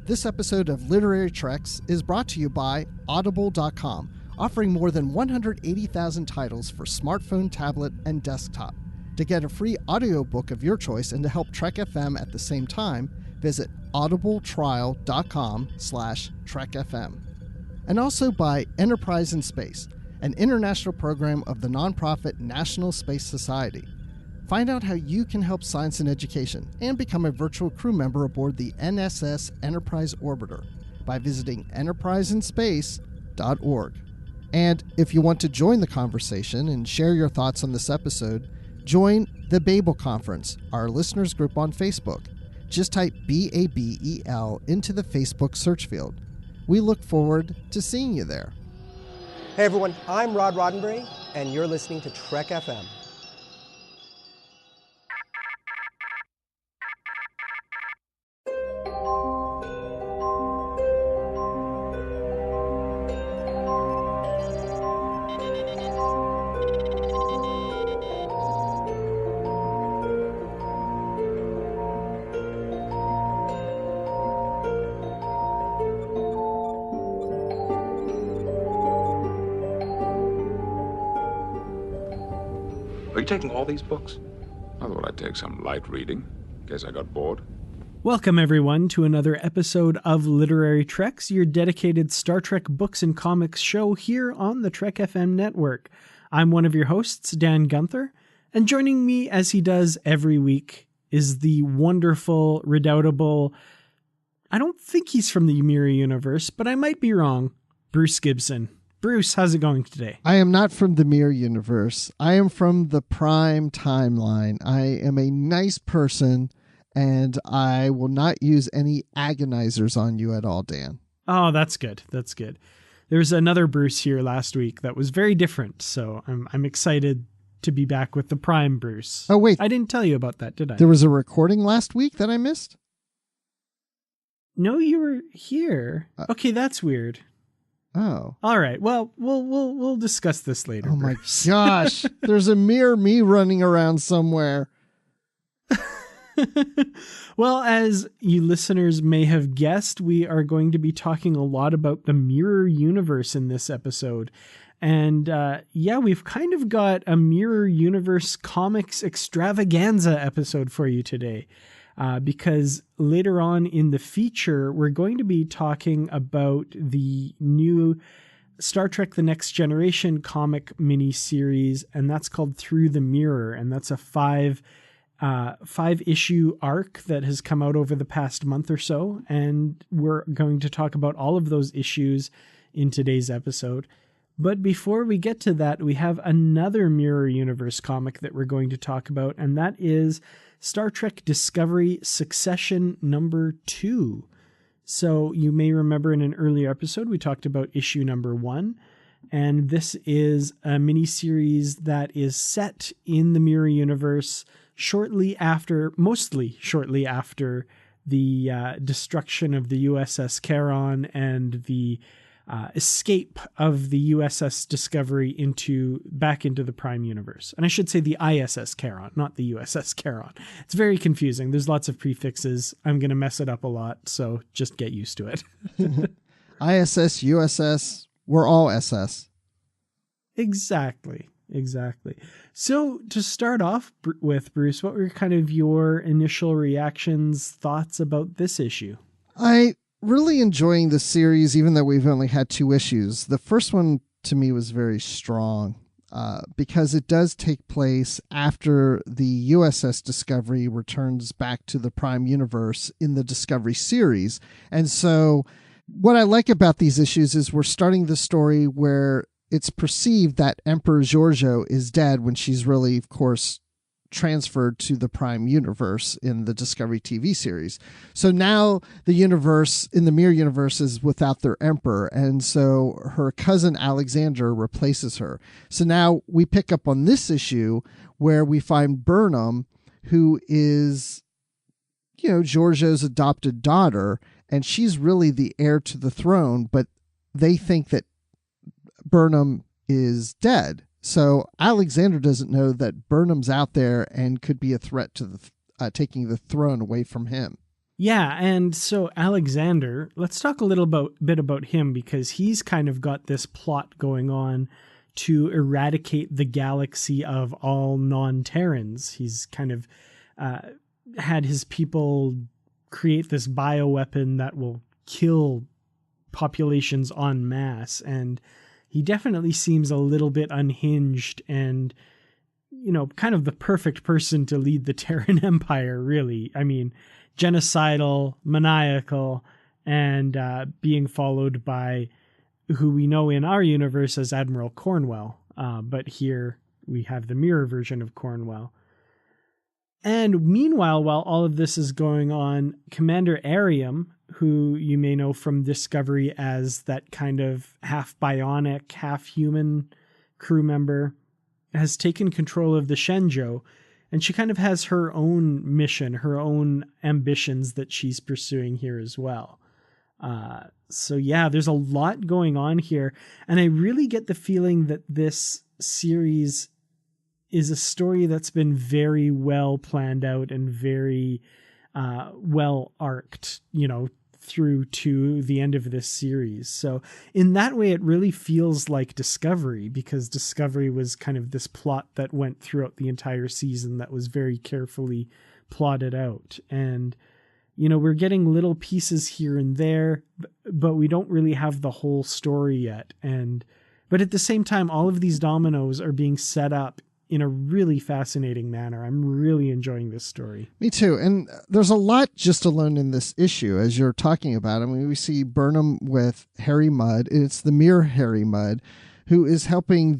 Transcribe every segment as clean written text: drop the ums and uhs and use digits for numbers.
This episode of Literary Treks is brought to you by Audible.com, offering more than 180,000 titles for smartphone, tablet, and desktop. To get a free audiobook of your choice and to help Trek FM at the same time, visit audibletrial.com/trekfm. And also by Enterprise in Space, an international program of the nonprofit National Space Society. Find out how you can help science and education and become a virtual crew member aboard the ISS Enterprise Orbiter by visiting enterpriseinspace.org. And if you want to join the conversation and share your thoughts on this episode, join the Babel Conference, our listeners group on Facebook. Just type BABEL into the Facebook search field. We look forward to seeing you there. Hey everyone, I'm Rod Roddenberry, and you're listening to Trek FM. Are you taking all these books? I thought I'd take some light reading, in case I got bored. Welcome, everyone, to another episode of Literary Treks, your dedicated Star Trek books and comics show here on the Trek FM network. I'm one of your hosts, Dan Gunther, and joining me, as he does every week, is the wonderful, redoubtable, I don't think he's from the Mirror universe, but I might be wrong, Bruce Gibson. Bruce, how's it going today? I am not from the Mirror universe. I am from the Prime timeline. I am a nice person, and I will not use any agonizers on you at all, Dan. Oh, that's good. That's good. There was another Bruce here last week that was very different, so I'm excited to be back with the Prime Bruce. Oh, wait. I didn't tell you about that, did I? There was a recording last week that I missed? No, you were here. Okay, that's weird. Oh. All right. Well, we'll discuss this later. Oh my gosh. There's a mirror me running around somewhere. Well, as you listeners may have guessed, we are going to be talking a lot about the Mirror universe in this episode. And we've kind of got a Mirror Universe comics extravaganza episode for you today. Because later on in the feature, we're going to be talking about the new Star Trek The Next Generation comic miniseries, and that's called Through the Mirror, and that's a five-issue arc that has come out over the past month or so, and we're going to talk about all of those issues in today's episode. But before we get to that, we have another Mirror Universe comic that we're going to talk about, and that is Star Trek Discovery Succession number 2. So you may remember in an earlier episode, we talked about issue number 1. And this is a miniseries that is set in the Mirror universe mostly shortly after the destruction of the USS Charon and the escape of the USS Discovery back into the Prime universe. And I should say the ISS Charon, not the USS Charon. It's very confusing. There's lots of prefixes. I'm going to mess it up a lot, so just get used to it. ISS, USS, we're all SS. Exactly. So to start off with, Bruce, what were kind of your initial reactions, thoughts about this issue? Really enjoying the series, even though we've only had 2 issues. The first one, to me, was very strong because it does take place after the USS Discovery returns back to the Prime universe in the Discovery series. And so what I like about these issues is we're starting the story where it's perceived that Emperor Giorgio is dead when she's really, of course, transferred to the Prime universe in the Discovery TV series. So now the universe in the Mirror universe is without their emperor, and so her cousin Alexander replaces her. So now we pick up on this issue where we find Burnham, who is, Giorgio's adopted daughter, and she's really the heir to the throne, but they think that Burnham is dead. So Alexander doesn't know that Burnham's out there and could be a threat to taking the throne away from him. Yeah, and so Alexander, let's talk a little bit about him, because he's kind of got this plot going on to eradicate the galaxy of all non-Terrans. He's kind of had his people create this bioweapon that will kill populations en masse, and he definitely seems a little bit unhinged and, you know, kind of the perfect person to lead the Terran Empire, really. I mean, genocidal, maniacal, and being followed by who we know in our universe as Admiral Cornwell. But here we have the mirror version of Cornwell. And meanwhile, while all of this is going on, Commander Arium, who you may know from Discovery as that kind of half bionic, half human crew member, has taken control of the Shenzhou, and she kind of has her own mission, her own ambitions that she's pursuing here as well. So yeah, there's a lot going on here, and I really get the feeling that this series is a story that's been very well planned out and very well arced, you know, through to the end of this series. So in that way, it really feels like Discovery, because Discovery was kind of this plot that went throughout the entire season that was very carefully plotted out. And, you know, we're getting little pieces here and there, but we don't really have the whole story yet. But at the same time, all of these dominoes are being set up in a really fascinating manner. I'm really enjoying this story. Me too. And there's a lot just alone in this issue, as you're talking about. I mean, we see Burnham with Harry Mudd. It's the Mirror Harry Mudd, who is helping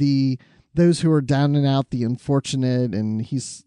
those who are down and out, the unfortunate, and he's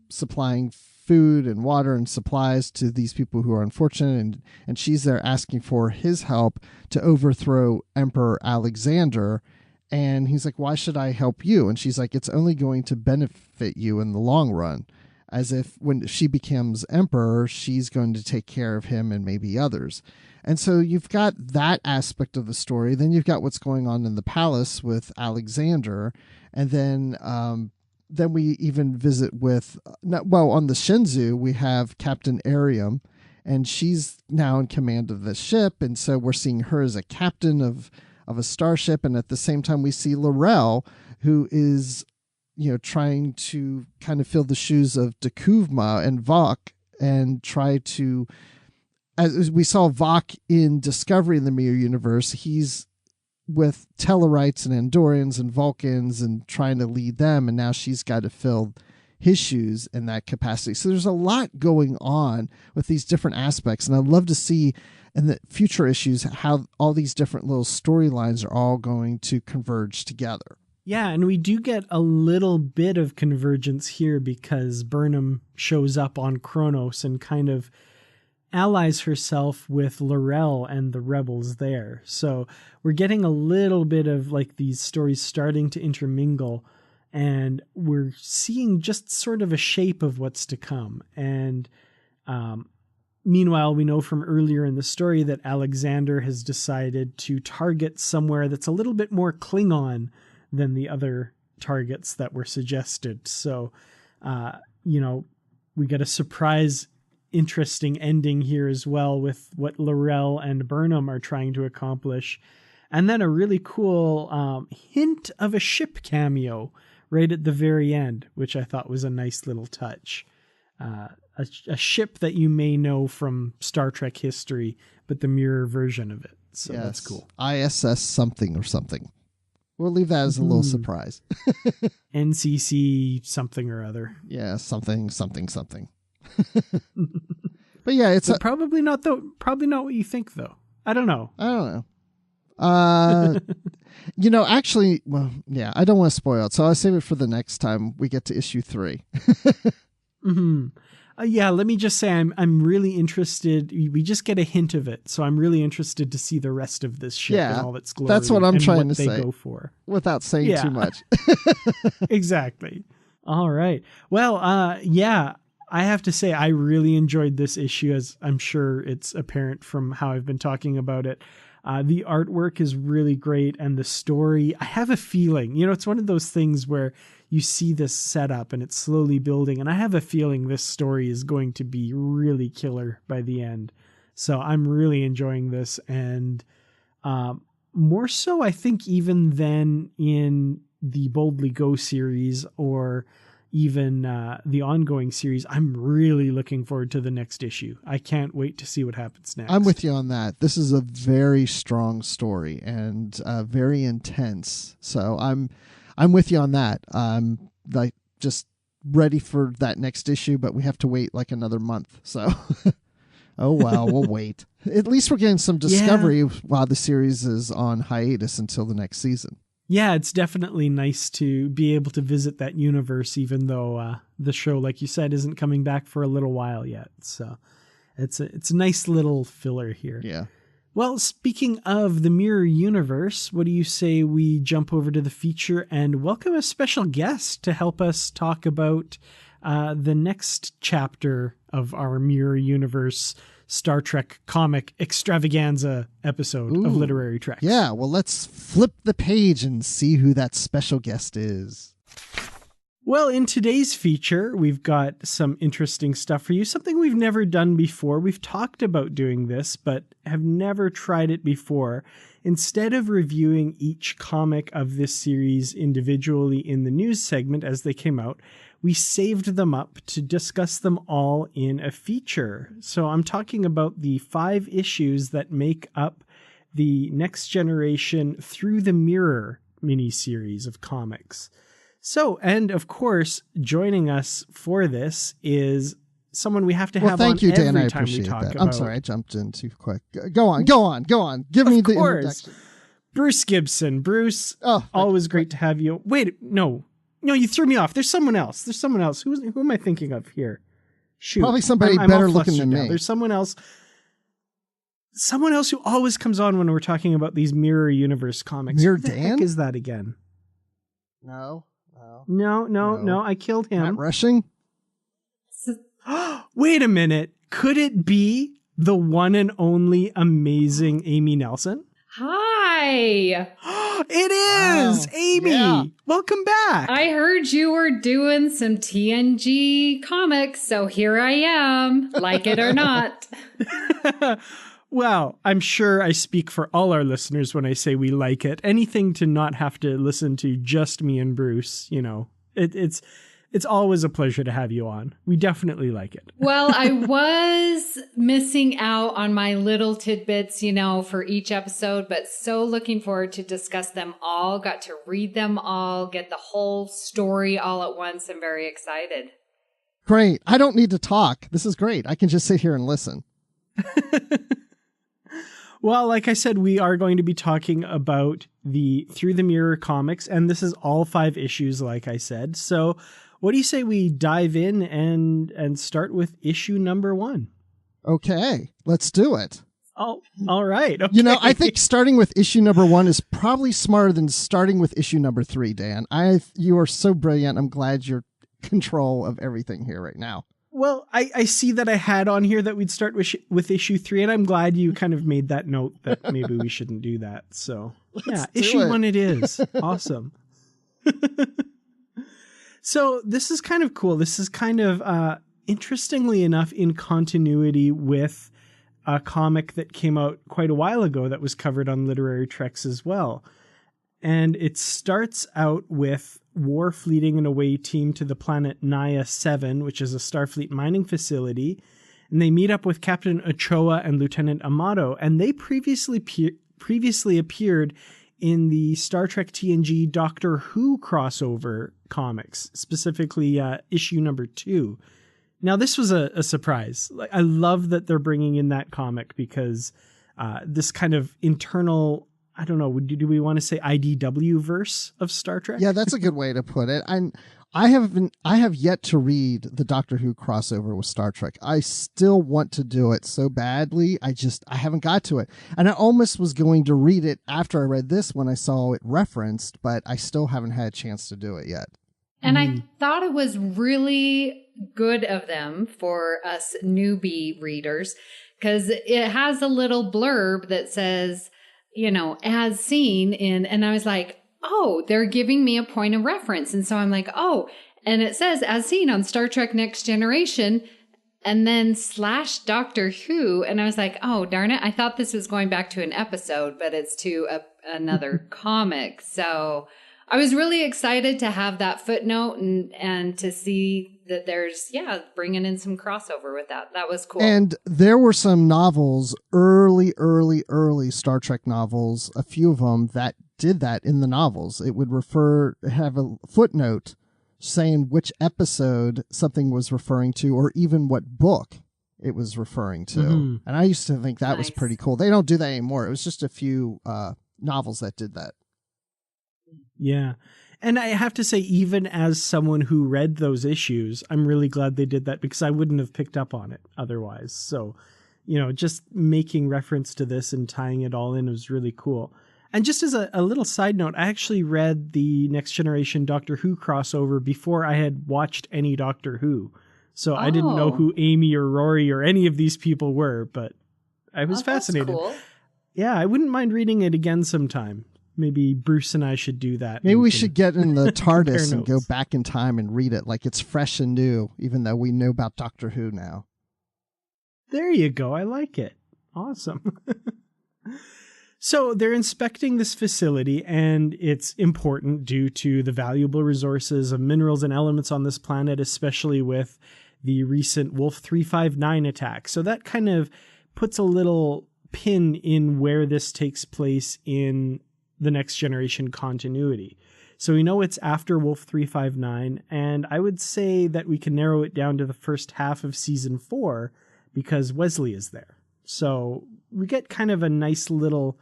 supplying food and water and supplies to these people who are unfortunate, and she's there asking for his help to overthrow Emperor Alexander. And he's like, why should I help you? And she's like, it's only going to benefit you in the long run. As if when she becomes emperor, she's going to take care of him and maybe others. And so you've got that aspect of the story. Then you've got what's going on in the palace with Alexander. And then we even visit with, on the Shenzhou, we have Captain Arium, and she's now in command of the ship. And so we're seeing her as a captain of a starship, and at the same time we see L'Rell, who is, you know, trying to kind of fill the shoes of D'Kuvma and Vok, and try to, as we saw Vok in Discovery in the Mirror Universe, he's with Tellarites and Andorians and Vulcans and trying to lead them, and now she's got to fill his shoes in that capacity. So there's a lot going on with these different aspects, and I'd love to see in the future issues how all these different little storylines are all going to converge together. Yeah, and we do get a little bit of convergence here, because Burnham shows up on Kronos and kind of allies herself with L'Rell and the rebels there. So we're getting a little bit of like these stories starting to intermingle, and we're seeing just sort of a shape of what's to come. And meanwhile, we know from earlier in the story that Alexander has decided to target somewhere that's a little bit more Klingon than the other targets that were suggested. So, you know, we get a surprise, interesting ending here as well with what L'Rell and Burnham are trying to accomplish. And then a really cool hint of a ship cameo right at the very end, which I thought was a nice little touch. A ship that you may know from Star Trek history, but the mirror version of it. So yes, that's cool. ISS something or something. We'll leave that as a little surprise. NCC something or other. Yeah, something. But yeah, it's probably not what you think though. I don't know. You know, actually, well, yeah, I don't want to spoil it, so I'll save it for the next time we get to issue 3. Mm-hmm. Yeah, let me just say I'm really interested. We just get a hint of it, so I'm really interested to see the rest of this ship and all its glory. That's what I'm trying to say. Go for without saying too much. Exactly. All right. Well, yeah, I have to say I really enjoyed this issue, as I'm sure it's apparent from how I've been talking about it. The artwork is really great, and the story, I have a feeling, you know, it's one of those things where you see this setup and it's slowly building. And I have a feeling this story is going to be really killer by the end. So I'm really enjoying this. And more so, I think, even than in the Boldly Go series or even the ongoing series, I'm really looking forward to the next issue. I can't wait to see what happens next. I'm with you on that. This is a very strong story and very intense. So I'm with you on that. I'm like just ready for that next issue, but we have to wait like another month. So, oh well, we'll wait. At least we're getting some discovery while the series is on hiatus until the next season. Yeah, it's definitely nice to be able to visit that universe, even though the show, like you said, isn't coming back for a little while yet. So it's a nice little filler here. Yeah. Well, speaking of the Mirror Universe, what do you say we jump over to the feature and welcome a special guest to help us talk about the next chapter of our Mirror Universe Star Trek comic extravaganza episode of Literary Treks. Yeah, well, let's flip the page and see who that special guest is. Well, in today's feature, we've got some interesting stuff for you, something we've never done before. We've talked about doing this, but have never tried it before. Instead of reviewing each comic of this series individually in the news segment as they came out, we saved them up to discuss them all in a feature. So I'm talking about the 5 issues that make up the Next Generation Through the Mirror miniseries of comics. So, and of course, joining us for this is someone we have to have thank on you, Dan. every I time we appreciate talk that. about. I'm sorry, I jumped in too quick. Go on. Give me the introduction. Bruce Gibson. Bruce, always great to have you. Wait, no, you threw me off. There's someone else. Who am I thinking of here? Shoot. Probably somebody I'm better all looking than now. me. There's someone else who always comes on when we're talking about these Mirror Universe comics. Mirror Who the Dan? heck is that again? No. I killed him. Not rushing? Wait a minute. Could it be the one and only amazing Amy Nelson? Hi. It is! Wow. Amy! Yeah. Welcome back! I heard you were doing some TNG comics, so here I am, like it or not. Well, I'm sure I speak for all our listeners when I say we like it. Anything to not have to listen to just me and Bruce, it's always a pleasure to have you on. We definitely like it. Well, I was missing out on my little tidbits, for each episode, but so looking forward to discuss them all, got to read them all, get the whole story all at once. I'm very excited. Great. I don't need to talk. This is great. I can just sit here and listen. Well, like I said, we are going to be talking about the Through the Mirror comics, and this is all 5 issues, like I said. So what do you say we dive in and start with issue number 1? Okay, let's do it. Oh, all right. Okay. I think starting with issue number 1 is probably smarter than starting with issue number 3, Dan. You are so brilliant. I'm glad you're in control of everything here right now. Well, I see that I had on here that we'd start with issue 3, and I'm glad you kind of made that note that maybe we shouldn't do that. So, issue 1 it is. Awesome. So this is kind of cool. This is kind of, interestingly enough, in continuity with a comic that came out quite a while ago that was covered on Literary Treks as well. And it starts out with Worf leading an away team to the planet Naya 7, which is a Starfleet mining facility. And they meet up with Captain Ochoa and Lieutenant Amato. And they previously appeared in the Star Trek TNG Doctor Who crossover comics, specifically issue number 2. Now, this was a surprise. I love that they're bringing in that comic because this kind of internal... I don't know. Do we want to say IDW verse of Star Trek? Yeah, that's a good way to put it. I have yet to read the Doctor Who crossover with Star Trek. I still want to do it so badly. I haven't got to it. And I almost was going to read it after I read this when I saw it referenced, but I still haven't had a chance to do it yet. And I thought it was really good of them for us newbie readers because it has a little blurb that says, as seen in, and I was like, oh, they're giving me a point of reference. And so I'm like, oh, and it says, as seen on Star Trek Next Generation, and then / Doctor Who. And I was like, oh, darn it. I thought this was going back to an episode, but it's to another comic. So I was really excited to have that footnote and to see that there's, bringing in some crossover with that. That was cool. And there were some novels, early Star Trek novels, a few of them that did that in the novels. It would have a footnote saying which episode something was referring to, or even what book it was referring to. Mm-hmm. And I used to think that was pretty cool. They don't do that anymore. It was just a few novels that did that. Yeah. And I have to say, even as someone who read those issues, I'm really glad they did that, because I wouldn't have picked up on it otherwise. So, just making reference to this and tying it all in was really cool. And just as a little side note, I actually read the Next Generation Doctor Who crossover before I had watched any Doctor Who. So I didn't know who Amy or Rory or any of these people were, but I was fascinated. That's cool. Yeah, I wouldn't mind reading it again sometime. Maybe Bruce and I should do that. Maybe we should get in the TARDIS and go back in time and read it like it's fresh and new, even though we know about Doctor Who now. There you go. I like it. Awesome. So they're inspecting this facility, and it's important due to the valuable resources of minerals and elements on this planet, especially with the recent Wolf 359 attack. So that kind of puts a little pin in where this takes place in the Next Generation continuity. So we know it's after Wolf 359, and I would say that we can narrow it down to the first half of season 4 because Wesley is there. So we get kind of a nice little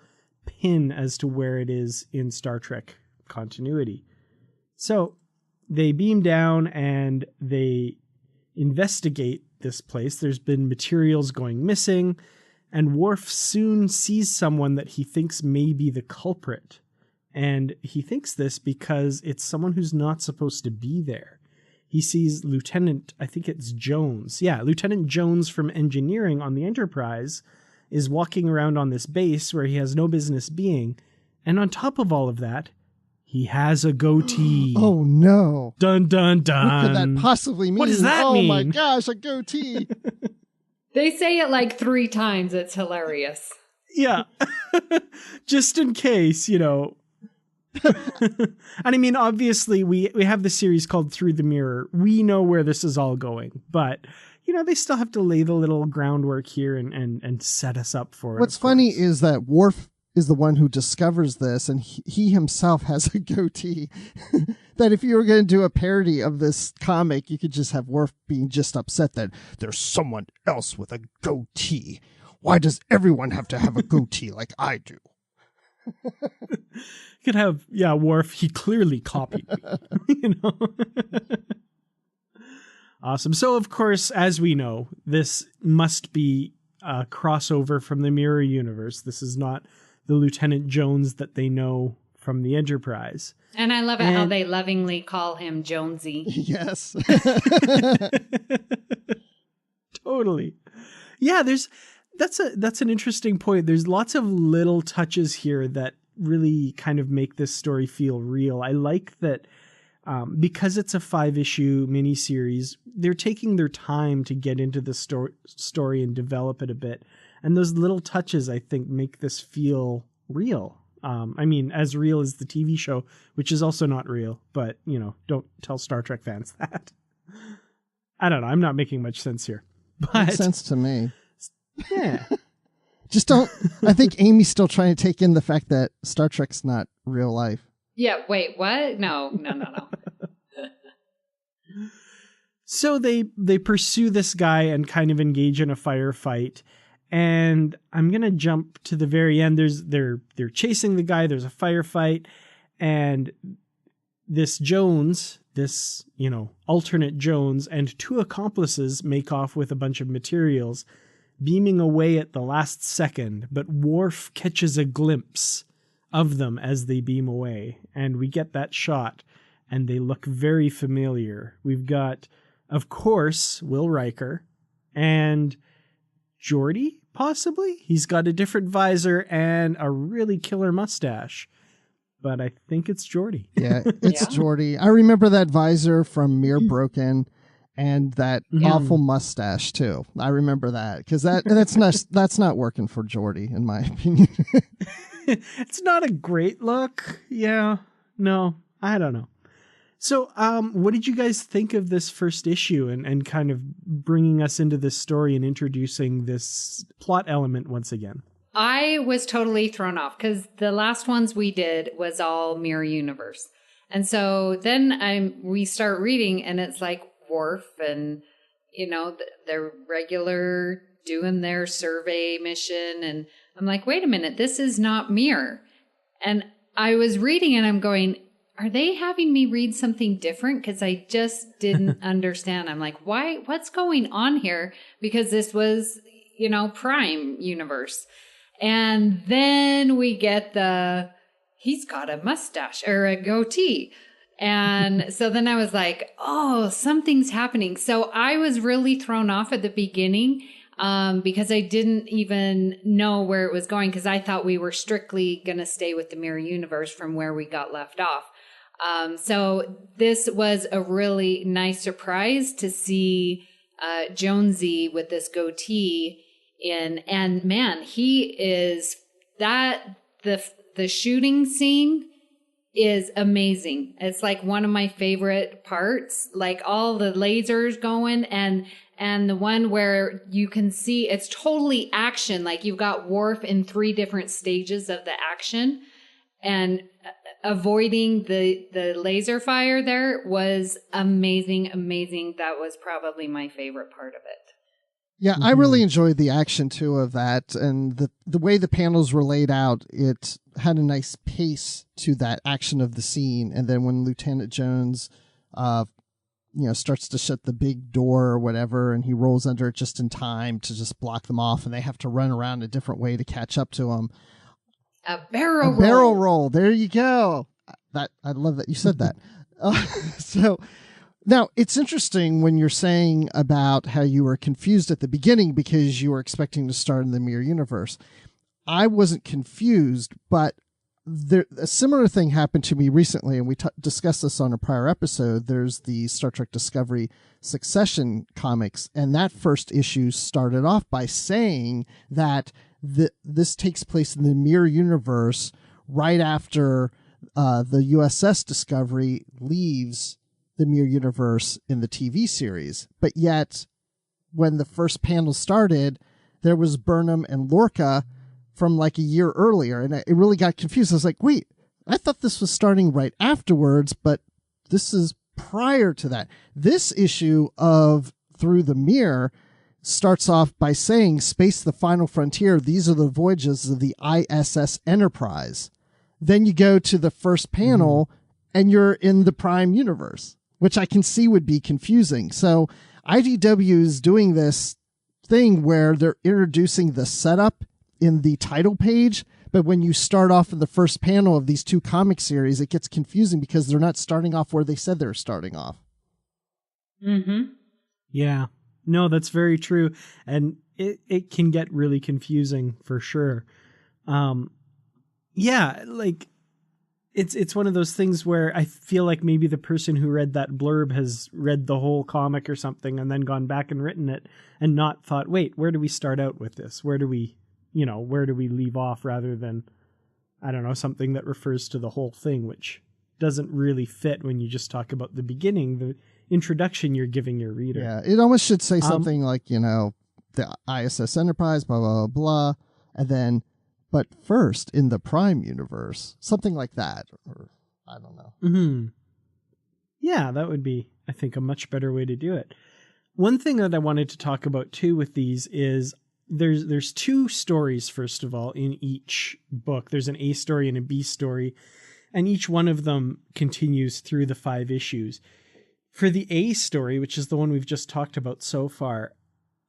pin as to where it is in Star Trek continuity. So they beam down and they investigate this place. There's been materials going missing, and Worf soon sees someone that he thinks may be the culprit. And he thinks this because it's someone who's not supposed to be there. He sees Lieutenant, I think it's Jones. Yeah, Lieutenant Jones from engineering on the Enterprise is walking around on this base where he has no business being. And on top of all of that, he has a goatee. Oh, no. Dun, dun, dun. What could that possibly mean? What does that mean? Oh, my gosh, a goatee. They say it like 3 times. It's hilarious. Yeah. Just in case, And I mean, obviously, we have the series called Through the Mirror. We know where this is all going. But, they still have to lay the little groundwork here and set us up for it. What's funny is that Worf is the one who discovers this, and he himself has a goatee. That if you were going to do a parody of this comic, you could just have Worf being just upset that there's someone else with a goatee. Why does everyone have to have a goatee like I do? You could have, Worf, he clearly copied me, Awesome. So, of course, as we know, this must be a crossover from the Mirror Universe. This is not the Lieutenant Jones that they know from the Enterprise. And I love it how they lovingly call him Jonesy. Yes. Totally. Yeah, that's an interesting point. There's lots of little touches here that really kind of make this story feel real. I like that because it's a 5-issue miniseries, they're taking their time to get into the story and develop it a bit. And those little touches, I think, make this feel real. I mean, as real as the TV show, which is also not real, but, don't tell Star Trek fans that. I don't know. I'm not making much sense here. But makes sense to me. Yeah. Just don't. I think Amy's still trying to take in the fact that Star Trek's not real life. Yeah. Wait, what? No. So they pursue this guy and kind of engage in a firefight. And I'm going to jump to the very end. They're chasing the guy. There's a firefight. And this Jones, alternate Jones, and 2 accomplices make off with a bunch of materials, beaming away at the last second. But Worf catches a glimpse of them as they beam away. And we get that shot. And they look very familiar. We've got, of course, Will Riker and Geordi, possibly? He's got a different visor and a really killer mustache. but I think it's Geordi. Yeah, it's Geordi. I remember that visor from Mirror Broken and that awful mustache too. I remember that because that's not working for Geordi in my opinion. It's not a great look. Yeah, no, I don't know. So, what did you guys think of this first issue and kind of bringing us into this story and introducing this plot element once again? I was totally thrown off because the last ones we did was all Mirror Universe. And so then we start reading and it's like Worf and, they're regular doing their survey mission. And I'm like, wait a minute, this is not Mirror. And I was reading and I'm going, are they having me read something different? Because I just didn't understand. I'm like, why? What's going on here? Because this was, Prime Universe. And then we get he's got a mustache or a goatee. And so then I was like, oh, something's happening. So I was really thrown off at the beginning because I didn't even know where it was going because I thought we were strictly going to stay with the Mirror Universe from where we got left off. So this was a really nice surprise to see Jonesy with this goatee and man, he is the shooting scene is amazing. It's like one of my favorite parts, like all the lasers going and the one where you can see it's totally action. Like you've got Worf in 3 different stages of the action and avoiding the laser fire there was amazing. That was probably my favorite part of it. Yeah, I really enjoyed the action too of that, and the way the panels were laid out, it had a nice pace to that action of the scene. And then when Lieutenant Jones, starts to shut the big door or whatever, and he rolls under it just in time to just block them off, and they have to run around a different way to catch up to him. A barrel roll. Barrel roll. There you go. I love that you said that. So now it's interesting when you're saying about how you were confused at the beginning because you were expecting to start in the Mirror Universe. I wasn't confused, but a similar thing happened to me recently, and we discussed this on a prior episode. There's the Star Trek Discovery Succession comics, and that first issue started off by saying that this takes place in the Mirror Universe right after the I.S.S. Discovery leaves the Mirror Universe in the TV series. But yet, when the first panel started, there was Burnham and Lorca from like a year earlier, and it really got confused. I was like, wait, I thought this was starting right afterwards, but this is prior to that. This issue of Through the Mirror starts off by saying, Space the Final Frontier, these are the voyages of the I.S.S. Enterprise. Then you go to the first panel, and you're in the Prime Universe, which I can see would be confusing. So IDW is doing this thing where they're introducing the setup in the title page, but when you start off in the first panel of these 2 comic series, it gets confusing because they're not starting off where they said they're starting off. Yeah, no, that's very true. And it can get really confusing for sure. Yeah, like it's one of those things where I feel like maybe the person who read that blurb has read the whole comic or something and then gone back and written it and not thought, wait, where do we start out with this? Where do we leave off, rather than, I don't know, something that refers to the whole thing, which doesn't really fit when you just talk about the beginning, the introduction you're giving your reader. Yeah, it almost should say something like, the ISS Enterprise, blah, blah, blah, blah, and then, but first in the Prime Universe, something like that, or I don't know. Yeah, that would be, I think, a much better way to do it. One thing that I wanted to talk about too with these is there's 2 stories, first of all, in each book. There's an A story and a B story, and each one of them continues through the 5 issues. For the A story, which is the one we've just talked about so far,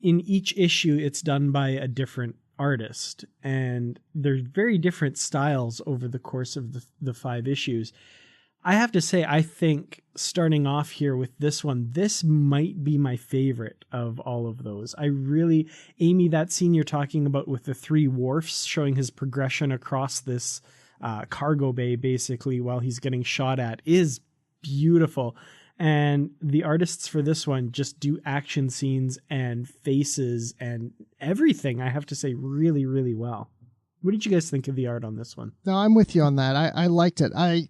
in each issue it's done by a different artist, and there's very different styles over the course of the 5 issues. I have to say, I think starting off here with this one, this might be my favorite of all of those. I really, Amy, that scene you're talking about with the 3 Worfs showing his progression across this cargo bay, basically, while he's getting shot at, is beautiful. And the artists for this one just do action scenes and faces and everything, I have to say, really, really well. What did you guys think of the art on this one? No, I'm with you on that. I liked it. I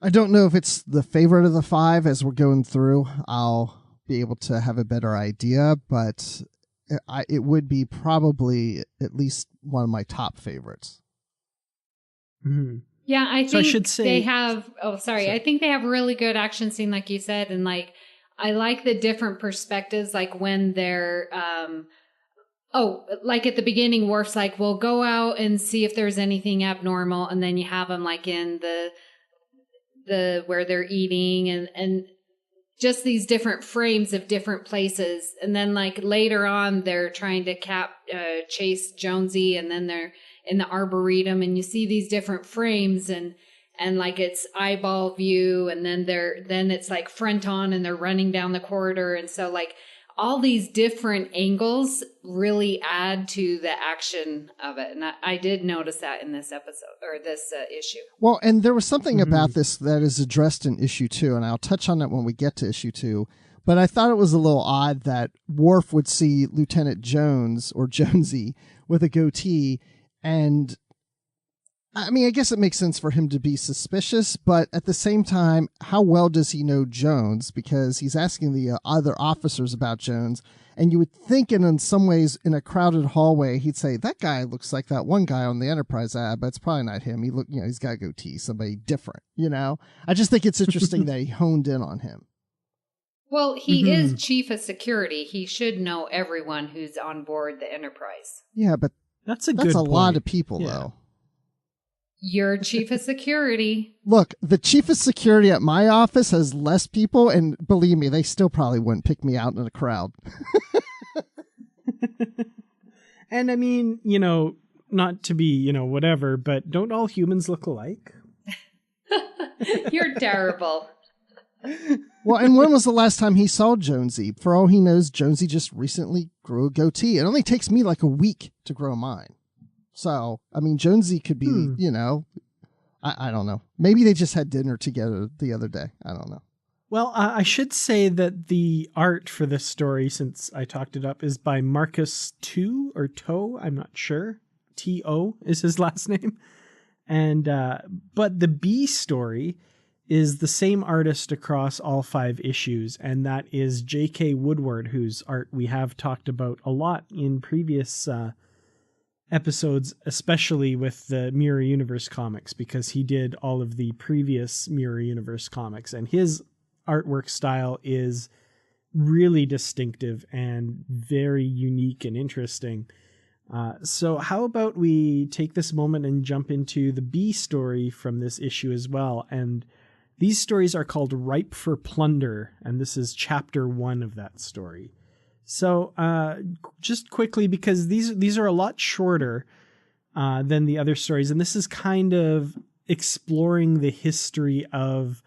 don't know if it's the favorite of the 5 as we're going through. I'll be able to have a better idea, but it would be probably at least one of my top favorites. Mm-hmm. Yeah, I think I should say, they have, I think they have a really good action scene, like you said. And like, I like the different perspectives, like when they're, like at the beginning, Worf's like, well, go out and see if there's anything abnormal. And then you have them like in the where they're eating and just these different frames of different places. And then like later on, they're trying to chase Jonesy, and then they're in the Arboretum, and you see these different frames and like it's eyeball view, and then it's like front on and they're running down the corridor. And so like all these different angles really add to the action of it. And I did notice that in this episode or this issue. Well, and there was something about this that is addressed in issue 2, and I'll touch on it when we get to issue 2. But I thought it was a little odd that Worf would see Lieutenant Jones or Jonesy with a goatee. And I mean, I guess it makes sense for him to be suspicious, but at the same time, how well does he know Jones? Because he's asking the other officers about Jones, and you would think in some ways in a crowded hallway, he'd say, that guy looks like that one guy on the Enterprise, but it's probably not him. He's got a goatee, somebody different, I just think it's interesting that he honed in on him. Well, he is chief of security. He should know everyone who's on board the Enterprise. Yeah, but that's a lot of people, though. You're chief of security. Look, the chief of security at my office has less people, and believe me, they still probably wouldn't pick me out in a crowd. And I mean, not to be, whatever, but don't all humans look alike? You're terrible. Well, and when was the last time he saw Jonesy? For all he knows, Jonesy just recently grew a goatee. It only takes me like a week to grow mine. So, I mean, Jonesy could be, I don't know. Maybe they just had dinner together the other day. I don't know. Well, I should say that the art for this story, since I talked it up, is by Marcus Toe. I'm not sure. T.O. is his last name. And, but the B story is the same artist across all 5 issues, and that is J.K. Woodward, whose art we have talked about a lot in previous episodes, especially with the Mirror Universe comics, because he did all of the previous Mirror Universe comics, and his artwork style is really distinctive and very unique and interesting. So how about we take this moment and jump into the B story from this issue as well. And these stories are called Ripe for Plunder, and this is chapter 1 of that story. So just quickly, because these are a lot shorter than the other stories, and this is kind of exploring the history of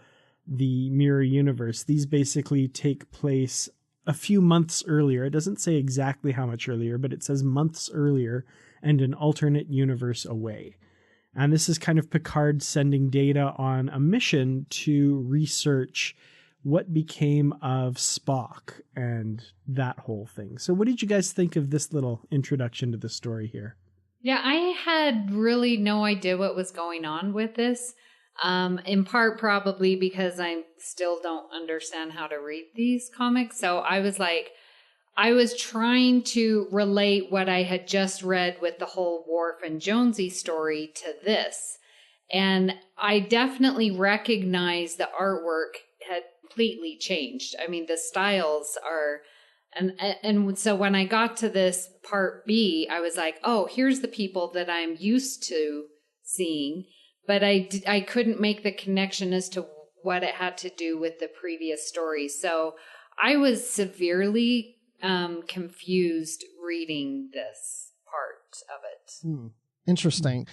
the Mirror Universe. These basically take place a few months earlier. It doesn't say exactly how much earlier, but it says months earlier and an alternate universe away. And this is kind of Picard sending Data on a mission to research what became of Spock and that whole thing. So what did you guys think of this little introduction to the story here? Yeah, I had really no idea what was going on with this. In part probably because I still don't understand how to read these comics. So I was trying to relate what I had just read with the whole Worf and Jonesy story to this. And I definitely recognized the artwork had completely changed. I mean, the styles are, and so when I got to this part B, I was like, oh, here's the people that I'm used to seeing. But I couldn't make the connection as to what it had to do with the previous story. So I was severely confused reading this part of it. Interesting.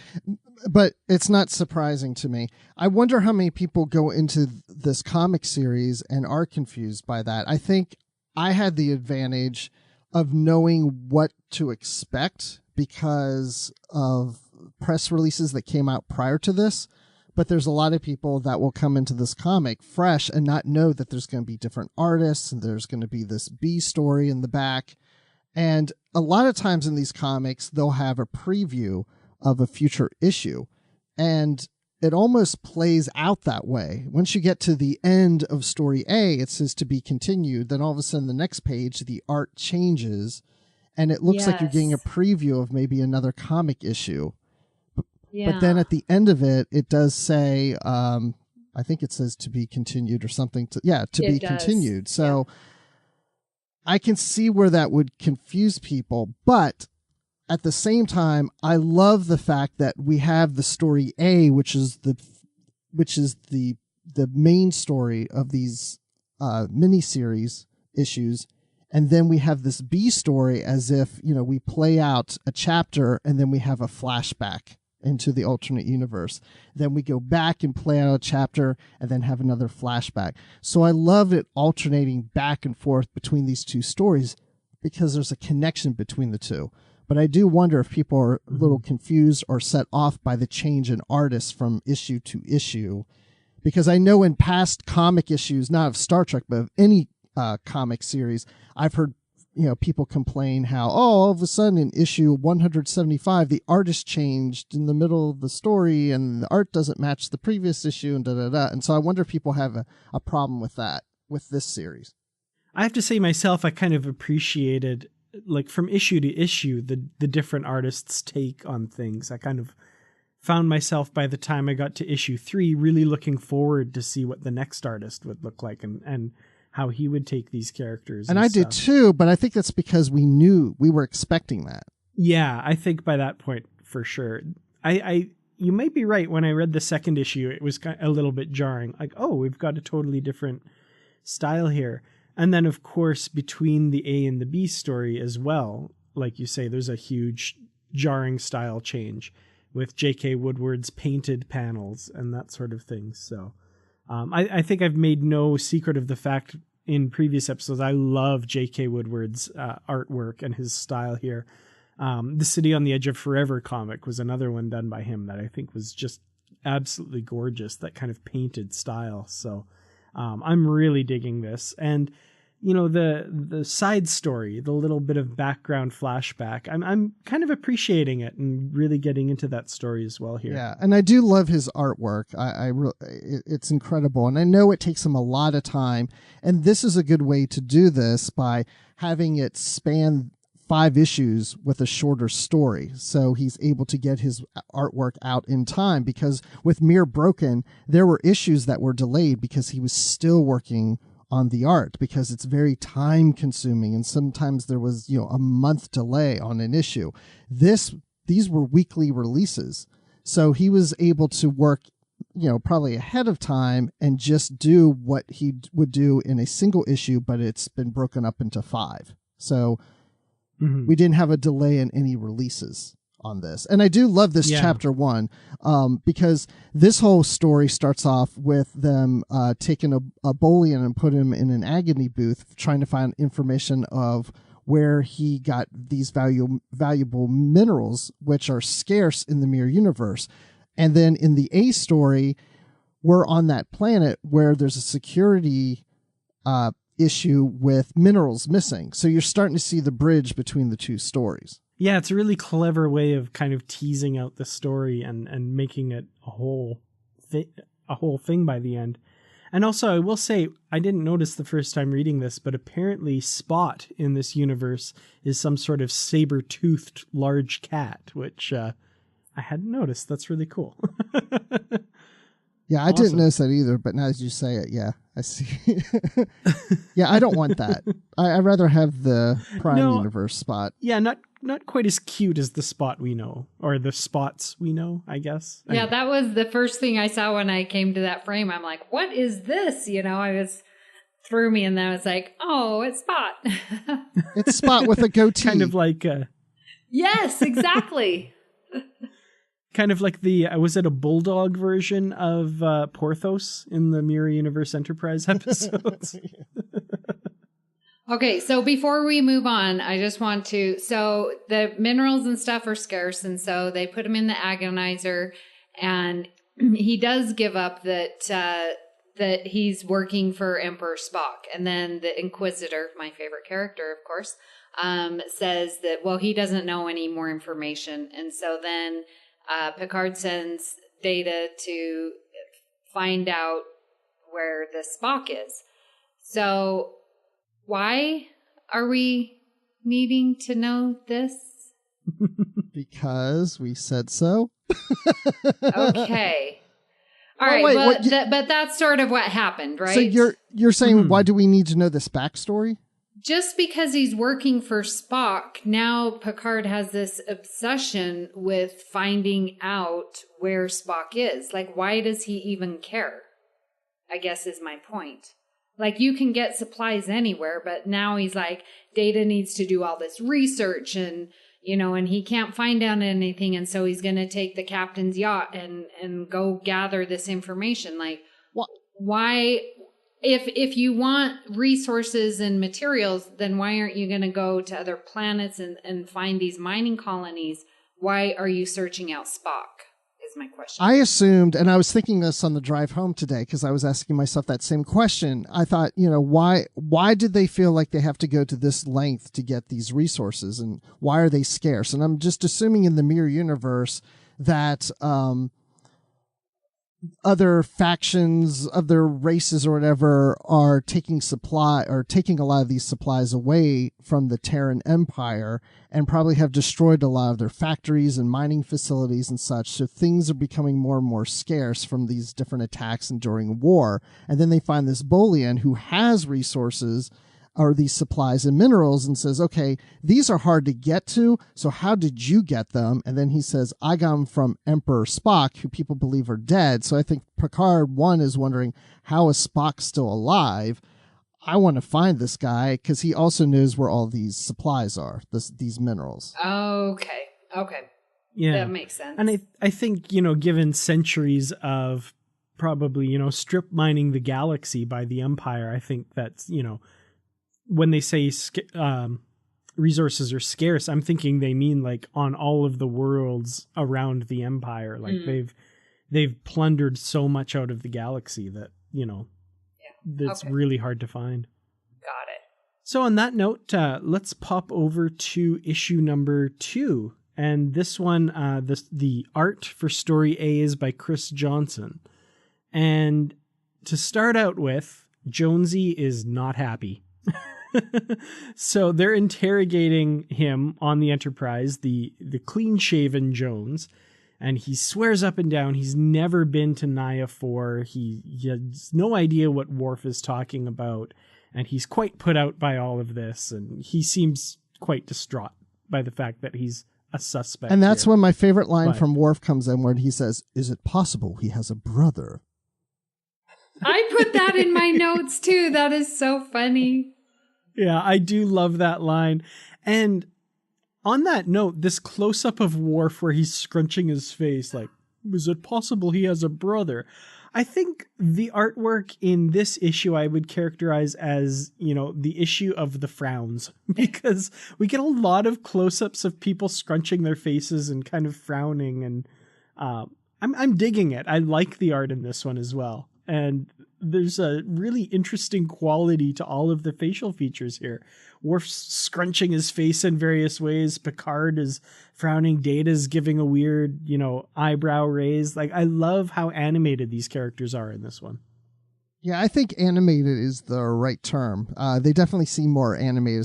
But it's not surprising to me. I wonder how many people go into this comic series and are confused by that. I think I had the advantage of knowing what to expect because of press releases that came out prior to this, but there's a lot of people that will come into this comic fresh and not know that there's going to be different artists and there's going to be this B story in the back. And a lot of times in these comics, they'll have a preview of a future issue, and it almost plays out that way. Once you get to the end of story A, it says to be continued. Then all of a sudden the next page, the art changes and it looks like you're getting a preview of maybe another comic issue. But then at the end of it, it does say, I think it says to be continued or something. To be continued. So I can see where that would confuse people, but at the same time, I love the fact that we have the story A, which is the main story of these miniseries issues, and then we have this B story as if, you know, we play out a chapter and then we have a flashback into the alternate universe. Then we go back and play out a chapter and then have another flashback. So I love it alternating back and forth between these two stories because there's a connection between the two. But I do wonder if people are a little confused or set off by the change in artists from issue to issue. Because I know in past comic issues, not of Star Trek, but of any comic series, I've heard, you know, people complain how, all of a sudden in issue 175, the artist changed in the middle of the story and the art doesn't match the previous issue and da-da-da. And so I wonder if people have a problem with that, with this series. I have to say myself, I kind of appreciated, like, from issue to issue, the different artists' take on things. I kind of found myself, by the time I got to issue 3, really looking forward to see what the next artist would look like and how he would take these characters. And I did too, but I think that's because we were expecting that. Yeah, I think by that point, for sure. You might be right. When I read the second issue, it was a little bit jarring. Like, oh, we've got a totally different style here. And then, of course, between the A and the B story as well, like you say, there's a huge jarring style change with J.K. Woodward's painted panels and that sort of thing. So I think I've made no secret of the fact in previous episodes, I love J.K. Woodward's artwork and his style here. The City on the Edge of Forever comic was another one done by him that I think was just absolutely gorgeous, that kind of painted style. So I'm really digging this. And, you know, the side story, the little bit of background flashback, I'm kind of appreciating it and really getting into that story as well here. Yeah, and I do love his artwork. It's incredible, and I know it takes him a lot of time, and this is a good way to do this by having it span 5 issues with a shorter story, so he's able to get his artwork out in time, because with Mirror Broken, there were issues that were delayed because he was still working on the art, because it's very time consuming, and sometimes there was, you know, a month delay on an issue. These were weekly releases, so he was able to work, you know, probably ahead of time and just do what he would do in a single issue, but it's been broken up into 5. So we didn't have a delay in any releases on this. And I do love this chapter 1, because this whole story starts off with them taking a Bolian and put him in an agony booth trying to find information of where he got these valuable minerals, which are scarce in the Mirror universe. And then in the A story, we're on that planet where there's a security issue with minerals missing. So you're starting to see the bridge between the two stories. Yeah, it's a really clever way of kind of teasing out the story and making it a whole thing by the end. And also, I will say, I didn't notice the first time reading this, but apparently Spot in this universe is some sort of saber-toothed large cat, which I hadn't noticed. That's really cool. Yeah, I didn't notice that either, but now as you say it, yeah, I see. Yeah, I don't want that. I'd rather have the Prime Universe Spot. Yeah, not quite as cute as the Spot we know, or the Spots we know, I guess. Yeah, that was the first thing I saw when I came to that frame. I'm like, what is this? You know, threw me, and then I was like, oh, it's Spot. It's Spot with a goatee. Kind of like... Yes, exactly. Kind of like was it a bulldog version of Porthos in the Mirror Universe Enterprise episodes? Okay, so before we move on, I just want to, so the minerals and stuff are scarce, and so they put him in the agonizer, and he does give up that he's working for Emperor Spock. And then the Inquisitor, my favorite character, of course, says that, well, he doesn't know any more information. And so then Picard sends Data to find out where the Spock is. So why are we needing to know this? Because we said so. Okay. All right, wait, but that's sort of what happened, right? So you're saying why do we need to know this backstory? Just because he's working for Spock, now Picard has this obsession with finding out where Spock is. Like, why does he even care? I guess is my point. Like, you can get supplies anywhere, but now he's like, Data needs to do all this research and, you know, and he can't find out anything. And so he's going to take the captain's yacht and go gather this information. Like, why, if you want resources and materials, then why aren't you going to go to other planets and find these mining colonies? Why are you searching out Spock? Is my question. I assumed, and I was thinking this on the drive home today because I was asking myself that same question. I thought, you know, why did they feel like they have to go to this length to get these resources, and why are they scarce? And I'm just assuming in the Mirror universe that other factions, other races or whatever are taking a lot of these supplies away from the Terran Empire and probably have destroyed a lot of their factories and mining facilities and such. So things are becoming more and more scarce from these different attacks and during war. And then they find this Bolian who has resources or these supplies and minerals and says, okay, these are hard to get to, so how did you get them? And then he says, I got them from Emperor Spock, who people believe are dead. So I think Picard, one, is wondering, how is Spock still alive? I want to find this guy because he also knows where all these supplies are, these minerals. Okay. Yeah. That makes sense. And I think, you know, given centuries of probably, you know, strip mining the galaxy by the Empire, I think that's, you know, when they say resources are scarce, I'm thinking they mean like on all of the worlds around the Empire. Like they've plundered so much out of the galaxy that, you know, that's really hard to find. Got it. So on that note, let's pop over to issue number 2. And this one, the art for story A is by Chris Johnson. And to start out with, Jonesy is not happy. So they're interrogating him on the Enterprise, the clean-shaven Jones, and he swears up and down he's never been to Naya 4. He has no idea what Worf is talking about, and he's quite put out by all of this, and he seems quite distraught by the fact that he's a suspect. And that's here. when my favorite line from Worf comes in, where he says, "Is it possible he has a brother?" I put that in my notes too. That is so funny. Yeah, I do love that line. And on that note, this close-up of Worf where he's scrunching his face, like, is it possible he has a brother? I think the artwork in this issue I would characterize as, you know, the issue of the frowns, because we get a lot of close-ups of people scrunching their faces and kind of frowning, and I'm digging it. I like the art in this one as well. And there's a really interesting quality to all of the facial features here. Worf's scrunching his face in various ways. Picard is frowning. Data's giving a weird, you know, eyebrow raise. Like, I love how animated these characters are in this one. Yeah, I think animated is the right term. They definitely seem more animated,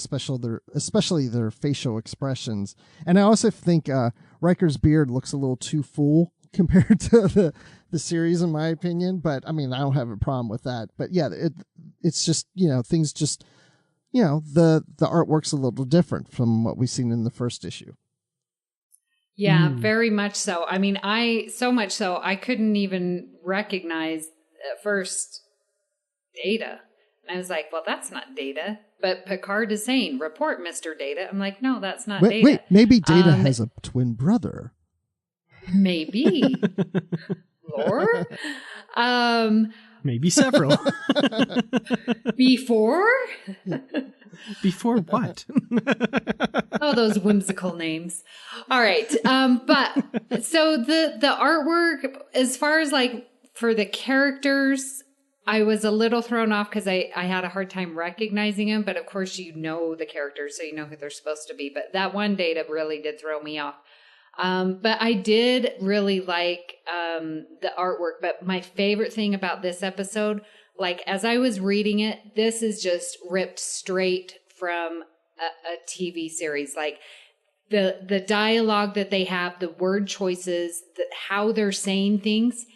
especially their facial expressions. And I also think Riker's beard looks a little too full compared to the series, in my opinion. But I mean, I don't have a problem with that. But yeah, it's just, you know, things just, you know, the artwork's a little different from what we've seen in the first issue. Yeah, very much so. I mean, so much so I couldn't even recognize at first Data. And I was like, well, that's not Data. But Picard is saying, report, Mr. Data. I'm like, no, that's not Data. Wait, maybe Data has a twin brother. Maybe. Lore? Maybe several. Before? Before what? Oh, those whimsical names. All right. But so the artwork, as far as like for the characters, I was a little thrown off because I had a hard time recognizing them. But of course, you know the characters, so you know who they're supposed to be. But that one data really did throw me off. But I did really like the artwork. But my favorite thing about this episode, like as I was reading it, this is just ripped straight from a TV series. Like the dialogue that they have, the word choices, how they're saying things,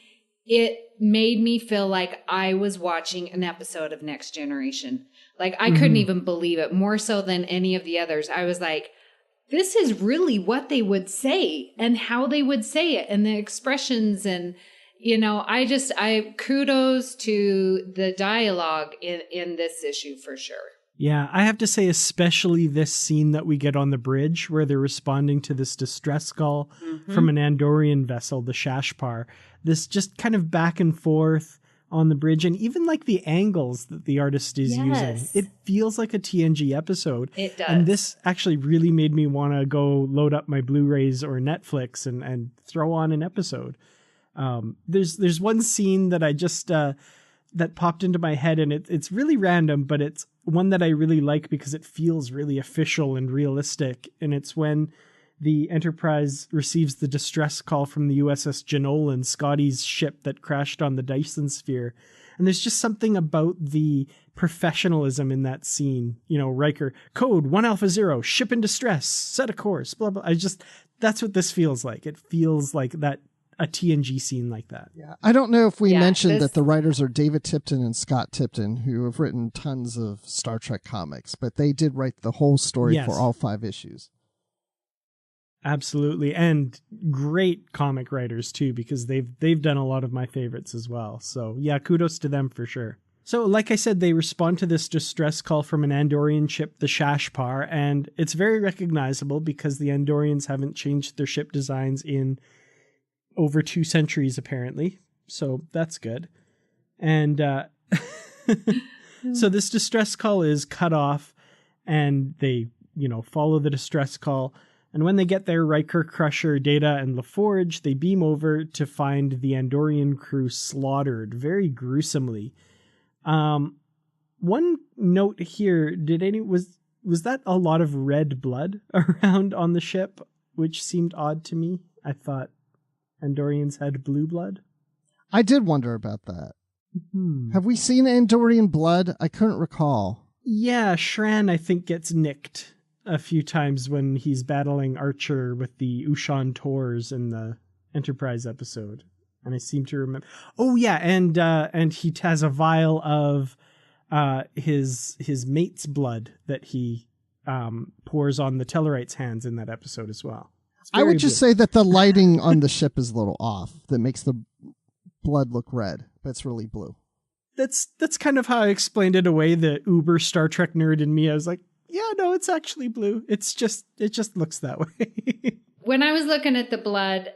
it made me feel like I was watching an episode of Next Generation. Like I couldn't even believe it, more so than any of the others. I was like, this is really what they would say and how they would say it and the expressions. And, you know, I kudos to the dialogue in this issue for sure. Yeah, I have to say, especially this scene that we get on the bridge where they're responding to this distress call from an Andorian vessel, the Shashpar. This just kind of back and forth on the bridge, and even like the angles that the artist is using. It feels like a TNG episode. It does. And this actually really made me want to go load up my Blu-rays or Netflix and throw on an episode. There's one scene that I just that popped into my head, and it's really random, but it's one that I really like because it feels really official and realistic. And it's when the Enterprise receives the distress call from the USS Janolan, Scotty's ship that crashed on the Dyson Sphere. And there's just something about the professionalism in that scene. You know, Riker, code 1 Alpha 0, ship in distress, set a course, blah, blah. That's what this feels like. It feels like that, a TNG scene like that. Yeah. I don't know if we mentioned that the writers are David Tipton and Scott Tipton, who have written tons of Star Trek comics, but they did write the whole story for all 5 issues. Absolutely. And great comic writers too, because they've done a lot of my favorites as well. So yeah, kudos to them for sure. So like I said, they respond to this distress call from an Andorian ship, the Shashpar, and it's very recognizable because the Andorians haven't changed their ship designs in over 2 centuries, apparently. So that's good. And so this distress call is cut off, and they, follow the distress call. And when they get there, Riker, Crusher, Data, and LaForge, they beam over to find the Andorian crew slaughtered very gruesomely. One note here, was that a lot of red blood around on the ship, which seemed odd to me? I thought Andorians had blue blood. I did wonder about that. Have we seen Andorian blood? I couldn't recall. Yeah, Shran, I think, gets nicked a few times when he's battling Archer with the Ushan Tors in the Enterprise episode. And I seem to remember. Oh yeah, and he has a vial of his mate's blood that he pours on the Tellarite's hands in that episode as well. I would just say that the lighting on the ship is a little off. That makes the blood look red, but it's really blue. That's kind of how I explained it away. The uber Star Trek nerd in me, I was like, yeah, no, it's actually blue. It just looks that way. When I was looking at the blood,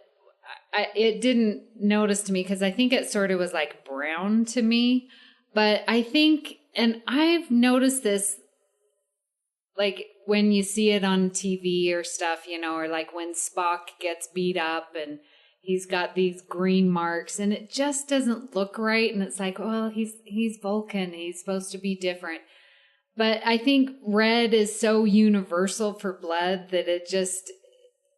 it didn't notice to me because I think it sort of was like brown to me. But I think, and I've noticed this, like when you see it on TV or stuff, or like when Spock gets beat up and he's got these green marks and it just doesn't look right. And it's like, well, he's Vulcan. He's supposed to be different. But I think red is so universal for blood that it just,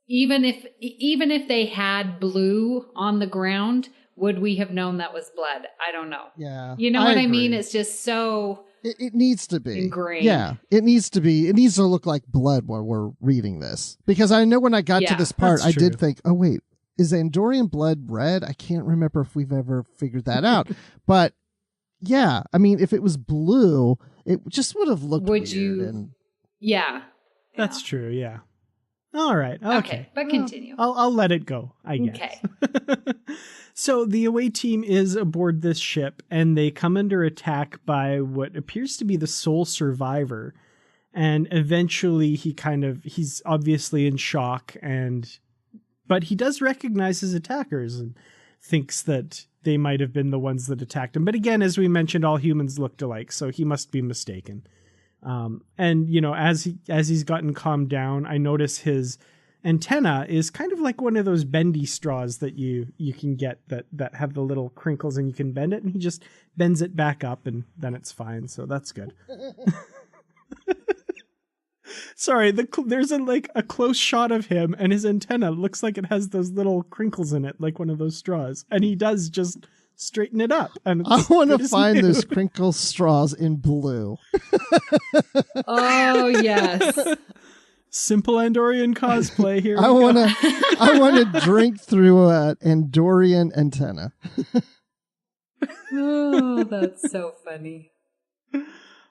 even if they had blue on the ground, would we have known that was blood? I don't know. Yeah. You know what I mean? It's just so it needs to be ingrained. Yeah. It needs to be. It needs to look like blood when we're reading this. Because I know when I got to this part, I did think, oh wait, is Andorian blood red? I can't remember if we've ever figured that out. But yeah, I mean, if it was blue, it just would have looked weird. Yeah. That's true, yeah. All right. Okay. But continue. I'll let it go, I guess. Okay. So the away team is aboard this ship, and they come under attack by what appears to be the sole survivor. And eventually he's obviously in shock, but he does recognize his attackers and thinks that they might have been the ones that attacked him. But again, as we mentioned, all humans looked alike, so he must be mistaken. And, you know, as he's gotten calmed down, I notice his antenna is kind of like one of those bendy straws that you can get that have the little crinkles and you can bend it, and he just bends it back up and then it's fine. So that's good. Sorry, there's a close shot of him and his antenna looks like it has those little crinkles in it, like one of those straws. And he does just straighten it up. And I want to find those crinkle straws in blue. Oh, yes. Simple Andorian cosplay here. I want to drink through an Andorian antenna. Oh, that's so funny.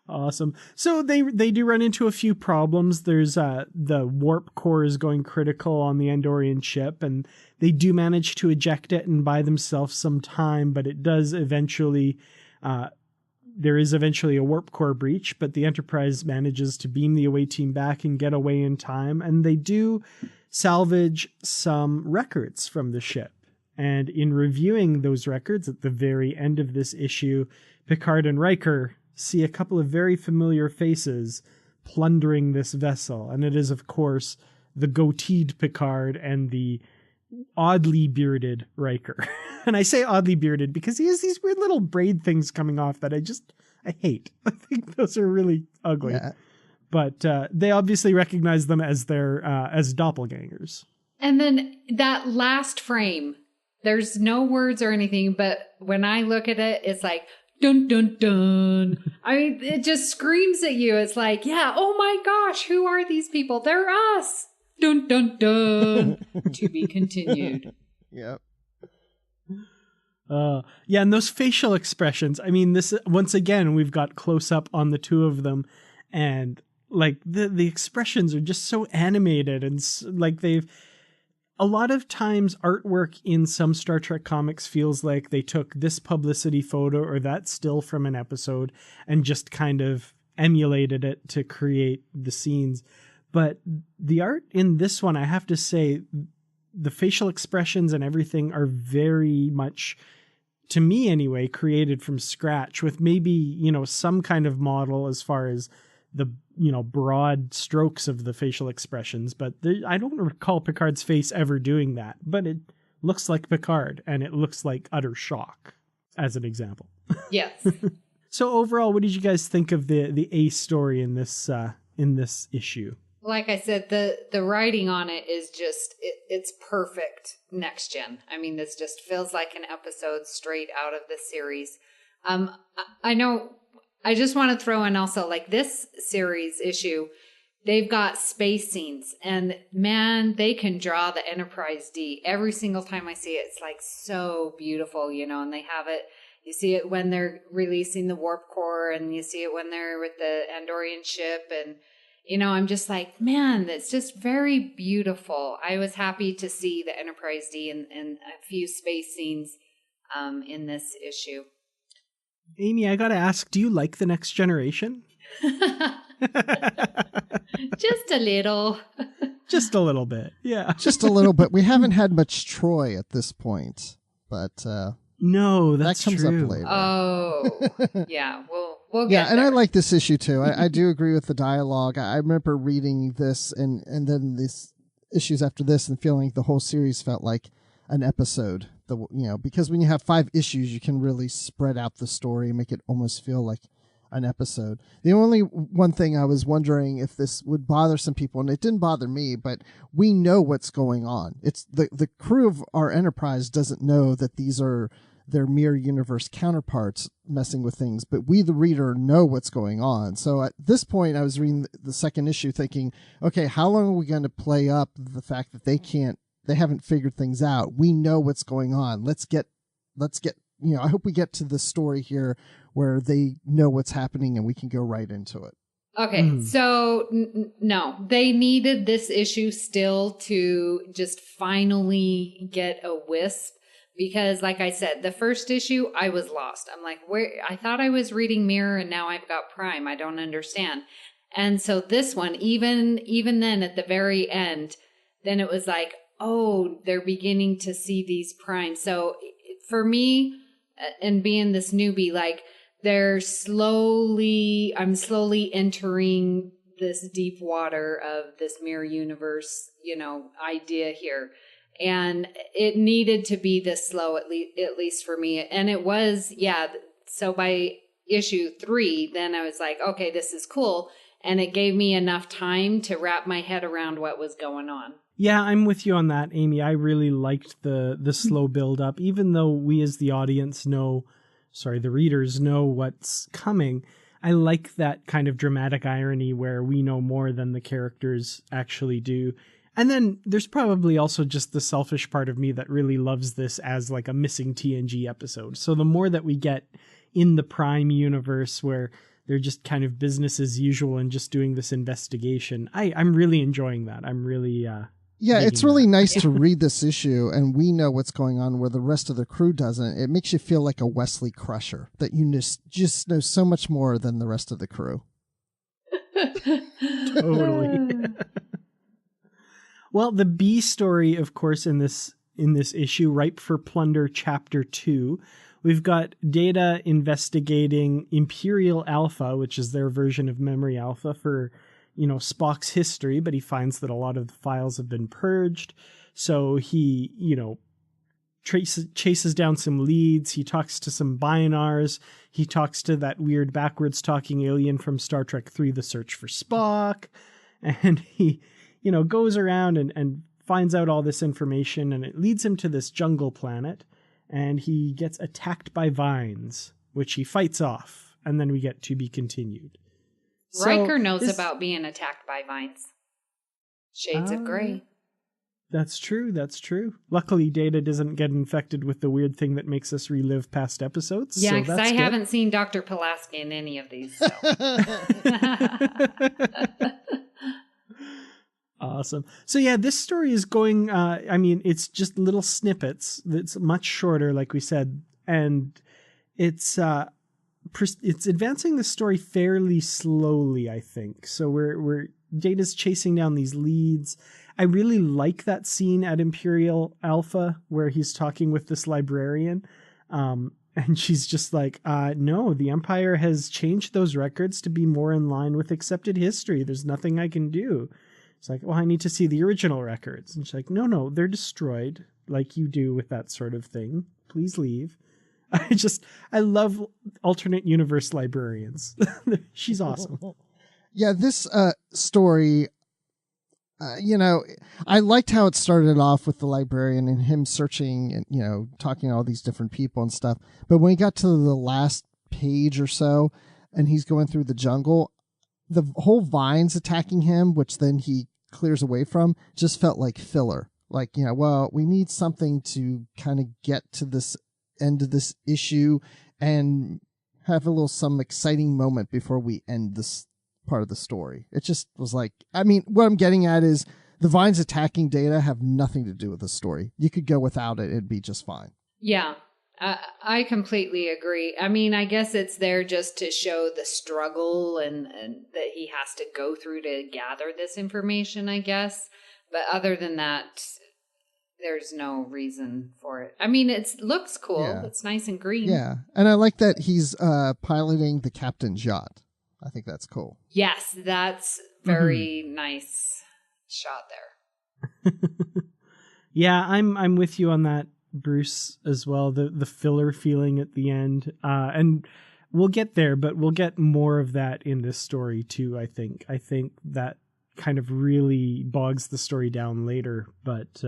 Awesome. So they do run into a few problems. There's the warp core is going critical on the Andorian ship, and they do manage to eject it and buy themselves some time, but it does eventually there is eventually a warp core breach, but the Enterprise manages to beam the away team back and get away in time, and they do salvage some records from the ship. And in reviewing those records at the very end of this issue, Picard and Riker see a couple of very familiar faces plundering this vessel. And it is, of course, the goateed Picard and the oddly bearded Riker. And I say oddly bearded because he has these weird little braid things coming off that I hate. I think those are really ugly. Yeah. But they obviously recognize them as their as doppelgangers. And then that last frame, there's no words or anything, but when I look at it, it's like, dun, dun, dun. I mean, it just screams at you. It's like, yeah, oh my gosh, who are these people? They're us. Dun, dun, dun. To be continued. Yep. Yeah, and those facial expressions. I mean, this once again, we've got close up on the two of them, and like the expressions are just so animated, and like a lot of times artwork in some Star Trek comics feels like they took this publicity photo or that still from an episode and just kind of emulated it to create the scenes. But the art in this one, I have to say, the facial expressions and everything are very much, to me anyway, created from scratch with maybe, you know, some kind of model as far as the, you know, broad strokes of the facial expressions. But I don't recall Picard's face ever doing that, but it looks like Picard and it looks like utter shock as an example. Yes. So overall, what did you guys think of the A story in this issue? Like I said, the writing on it is just, it's perfect next gen. I mean, this just feels like an episode straight out of the series. I know, I just want to throw in also, like this series issue, they've got space scenes, and man, they can draw the Enterprise D. Every single time I see it, it's like so beautiful, you know, and they have it. You see it when they're releasing the warp core, and you see it when they're with the Andorian ship, and you know, I'm just like, man, it's just very beautiful. I was happy to see the Enterprise D and a few space scenes in this issue. Amy, I gotta ask, do you like The Next Generation? Just a little. Just a little bit, yeah. Just a little bit. We haven't had much Troy at this point, but no, that's that comes true. up later. Oh, yeah, we'll get and there. I like this issue too. I do agree with the dialogue. I remember reading this and then these issues after this and feeling the whole series felt like an episode. Because when you have 5 issues, you can really spread out the story and make it almost feel like an episode. The only one thing I was wondering if this would bother some people, and it didn't bother me, but we know what's going on. It's the crew of our Enterprise doesn't know that these are their mirror universe counterparts messing with things, but we, the reader, know what's going on. So at this point, I was reading the second issue thinking, okay, how long are we going to play up the fact that they haven't figured things out? We know what's going on. Let's get, I hope we get to the story here where they know what's happening and we can go right into it. Okay, so no, they needed this issue still to just finally get a wisp. Because like I said, the first issue, I was lost. I'm like, I thought I was reading Mirror and now I've got Prime. I don't understand. And so this one, even then at the very end, then it was like, oh, they're beginning to see these primes. So for me, and being this newbie, like I'm slowly entering this deep water of this mirror universe, idea here. And it needed to be this slow, at least for me. And it was, so by issue 3, then I was like, okay, this is cool. And it gave me enough time to wrap my head around what was going on. Yeah, I'm with you on that, Amy. I really liked the slow build up, even though we as the audience the readers know what's coming. I like that kind of dramatic irony where we know more than the characters actually do. And then there's probably also just the selfish part of me that really loves this as like a missing TNG episode. So the more that we get in the Prime universe where they're just kind of business as usual and just doing this investigation, I'm really enjoying that. I'm really it's really nice to read this issue and we know what's going on where the rest of the crew doesn't. It makes you feel like a Wesley Crusher, that you just know so much more than the rest of the crew. Totally. Well, the B story, of course, in this issue, Ripe for Plunder, Chapter 2, we've got Data investigating Imperial Alpha, which is their version of Memory Alpha for, Spock's history, but he finds that a lot of the files have been purged. So he, chases down some leads. He talks to some Binars. He talks to that weird backwards talking alien from Star Trek III, The Search for Spock. And he goes around and finds out all this information, and it leads him to this jungle planet, and he gets attacked by vines, which he fights off, and then we get to be continued. Riker knows about being attacked by vines. Shades of Grey. That's true. Luckily, Data doesn't get infected with the weird thing that makes us relive past episodes. Yeah, because I haven't seen Dr. Pulaski in any of these. So. Awesome. So yeah, this story is going, it's just little snippets. It's much shorter, like we said, and it's advancing the story fairly slowly, I think. So we're Data's chasing down these leads. I really like that scene at Imperial Alpha where he's talking with this librarian. And she's just like, no, the Empire has changed those records to be more in line with accepted history. There's nothing I can do. It's like, well, I need to see the original records. And she's like, no, they're destroyed, like you do with that sort of thing. Please leave. I love alternate universe librarians. She's awesome. Yeah, this story, I liked how it started off with the librarian and him searching and, talking to all these different people and stuff. But when he got to the last page or so and he's going through the jungle, the whole vines attacking him, which then he clears away from, just felt like filler. Like, we need something to kind of get to this end of this issue and have some exciting moment before we end this part of the story. It just was like, what I'm getting at is the vines attacking Data have nothing to do with the story. You could go without it. It'd be just fine. Yeah. I completely agree. I guess it's there just to show the struggle and that he has to go through to gather this information, I guess. But other than that, there's no reason for it. It looks cool. Yeah. It's nice and green. Yeah. And I like that he's piloting the captain's yacht. I think that's cool. Yes, that's very nice shot there. Yeah, I'm with you on that, Bruce, as well. The filler feeling at the end, and we'll get there, but we'll get more of that in this story too. I think that kind of really bogs the story down later, but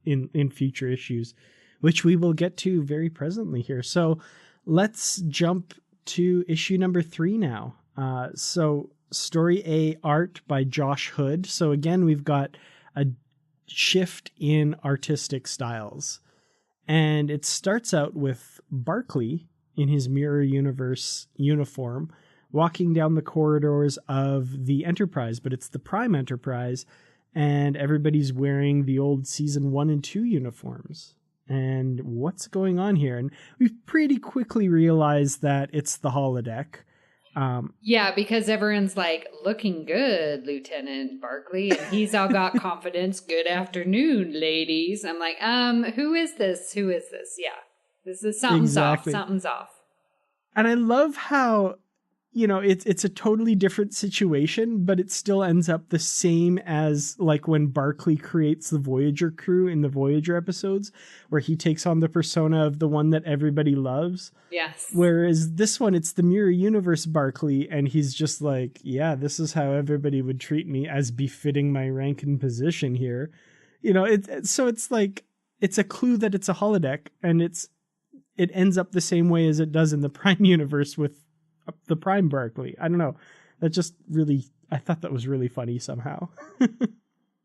in future issues, which we will get to very presently here. So let's jump to issue number 3 now. So story A, art by Josh Hood. So again, we've got a shift in artistic styles. And it starts out with Barclay in his Mirror Universe uniform walking down the corridors of the Enterprise, but it's the Prime Enterprise, and everybody's wearing the old season 1 and 2 uniforms. And what's going on here? And we've pretty quickly realized that it's the holodeck. Yeah, because everyone's like, looking good, Lieutenant Barclay. And he's all got confidence. Good afternoon, ladies. I'm like, who is this? Yeah. This is something's off. Something's off. And I love how, you know, it's a totally different situation, but it still ends up the same as like when Barclay creates the Voyager crew in the Voyager episodes, where he takes on the persona of the one that everybody loves. Yes. Whereas this one, it's the Mirror Universe Barclay, and he's just like, yeah, this is how everybody would treat me as befitting my rank and position here. You know, so it's like, it's a clue that it's a holodeck, and it ends up the same way as it does in the Prime universe with the Prime Barclay. I don't know. That just really, I thought that was really funny somehow.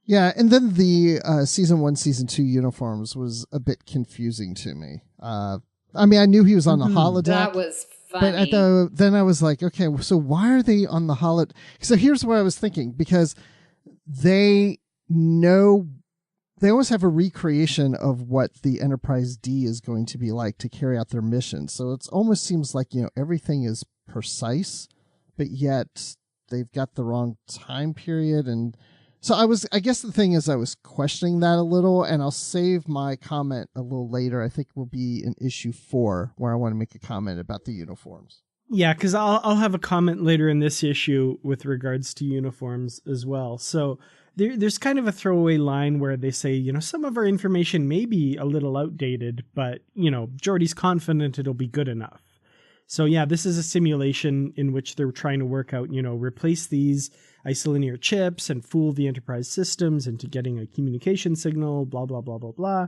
Yeah, and then the season 1, season 2 uniforms was a bit confusing to me. I mean, I knew he was on the holodeck. That was funny. But then I was like, okay, so why are they on the holodeck? So here's what I was thinking, because they always have a recreation of what the Enterprise D is going to be like to carry out their mission. So it almost seems like, you know, everything is precise, but yet they've got the wrong time period. And so I guess the thing is I was questioning that a little, and I'll save my comment a little later. I think will be in issue 4 where I want to make a comment about the uniforms. Yeah, because I'll have a comment later in this issue with regards to uniforms as well. So there's kind of a throwaway line where they say, you know, some of our information may be a little outdated, but, you know, Geordi's confident it'll be good enough. So yeah, this is a simulation in which they're trying to work out, you know, replace these isolinear chips and fool the Enterprise systems into getting a communication signal, blah, blah, blah, blah, blah,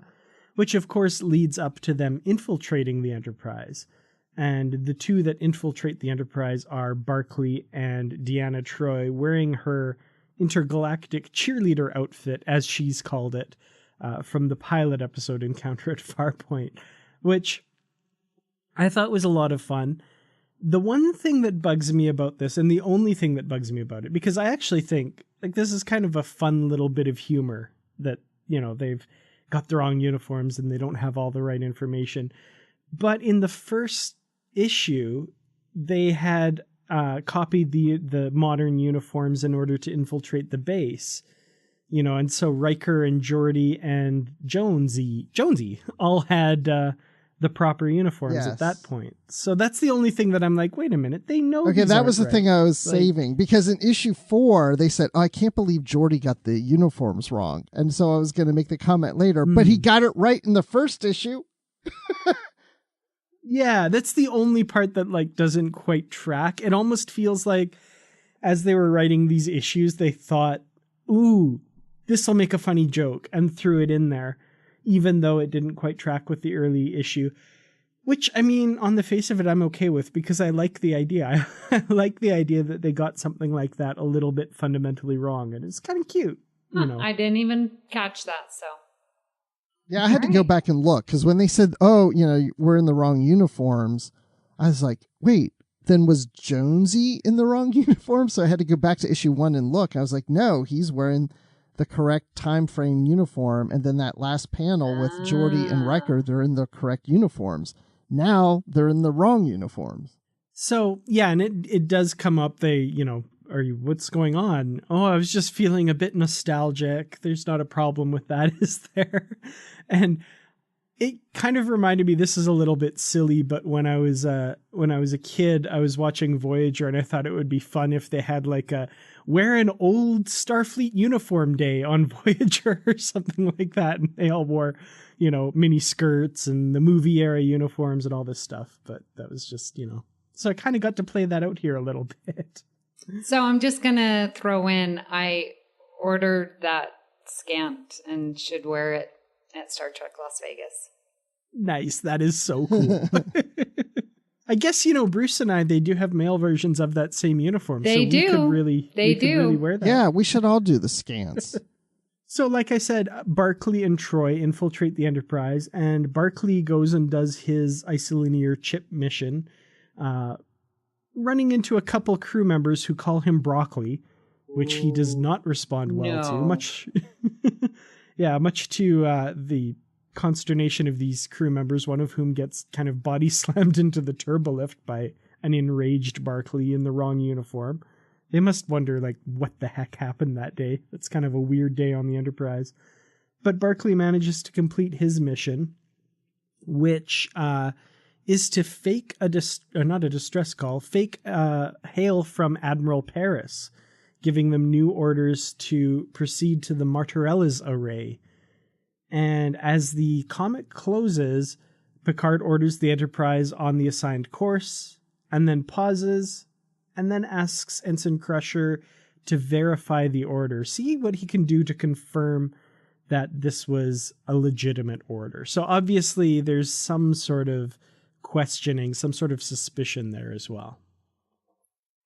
which of course leads up to them infiltrating the Enterprise. And the two that infiltrate the Enterprise are Barclay and Deanna Troi, wearing her intergalactic cheerleader outfit, as she's called it, from the pilot episode Encounter at Farpoint, which I thought was a lot of fun. The one thing that bugs me about this, and the only thing that bugs me about it, because I actually think like this is kind of a fun little bit of humor that, you know, they've got the wrong uniforms and they don't have all the right information. But in the first issue, they had copied the modern uniforms in order to infiltrate the base, you know, and so Riker and Geordi and Jonesy all had the proper uniforms at that point. So that's the only thing that I'm like, wait a minute, they know. Okay, that was the thing I was saving, because in issue 4 they said, oh, I can't believe Geordi got the uniforms wrong, and so I was going to make the comment later, but he got it right in the first issue. Yeah, that's the only part that like doesn't quite track. It almost feels like as they were writing these issues, they thought, ooh, this will make a funny joke, and threw it in there, even though it didn't quite track with the early issue. Which, I mean, on the face of it, I'm okay with, because I like the idea. I like the idea that they got something like that a little bit fundamentally wrong, and it's kind of cute. You know. I didn't even catch that, so. Yeah, I had to go back and look, because when they said, oh, you know, we're in the wrong uniforms, I was like, wait, then was Jonesy in the wrong uniform? So I had to go back to issue 1 and look. I was like, no, he's wearing the correct time frame uniform. And then that last panel with Geordi and Riker, they're in the correct uniforms. Now they're in the wrong uniforms. So, yeah, and it does come up. They, you know, what's going on? Oh, I was just feeling a bit nostalgic. There's not a problem with that, is there? And it kind of reminded me, this is a little bit silly, but when I was a kid, I was watching Voyager, and I thought it would be fun if they had like a wear an old Starfleet uniform day on Voyager or something like that. And they all wore, you know, mini skirts and the movie era uniforms and all this stuff. But that was just, you know, so I kind of got to play that out here a little bit. So I'm just going to throw in, I ordered that scant and should wear it at Star Trek Las Vegas. Nice. That is so cool. I guess, you know, Bruce and I, they do have male versions of that same uniform. They do. We could really wear that. Yeah, we should all do the scants. So like I said, Barclay and Troi infiltrate the Enterprise, and Barclay goes and does his isolinear chip mission, running into a couple crew members who call him Broccoli, which he does not respond well to. Much to the consternation of these crew members, one of whom gets kind of body slammed into the turbolift by an enraged Barclay in the wrong uniform. They must wonder, like, what the heck happened that day. That's kind of a weird day on the Enterprise. But Barclay manages to complete his mission, which is to fake not a distress call, fake hail from Admiral Paris, giving them new orders to proceed to the Martarella's array. And as the comic closes, Picard orders the Enterprise on the assigned course, and then pauses, and then asks Ensign Crusher to verify the order, see what he can do to confirm that this was a legitimate order. So obviously there's some sort of questioning, some sort of suspicion there as well.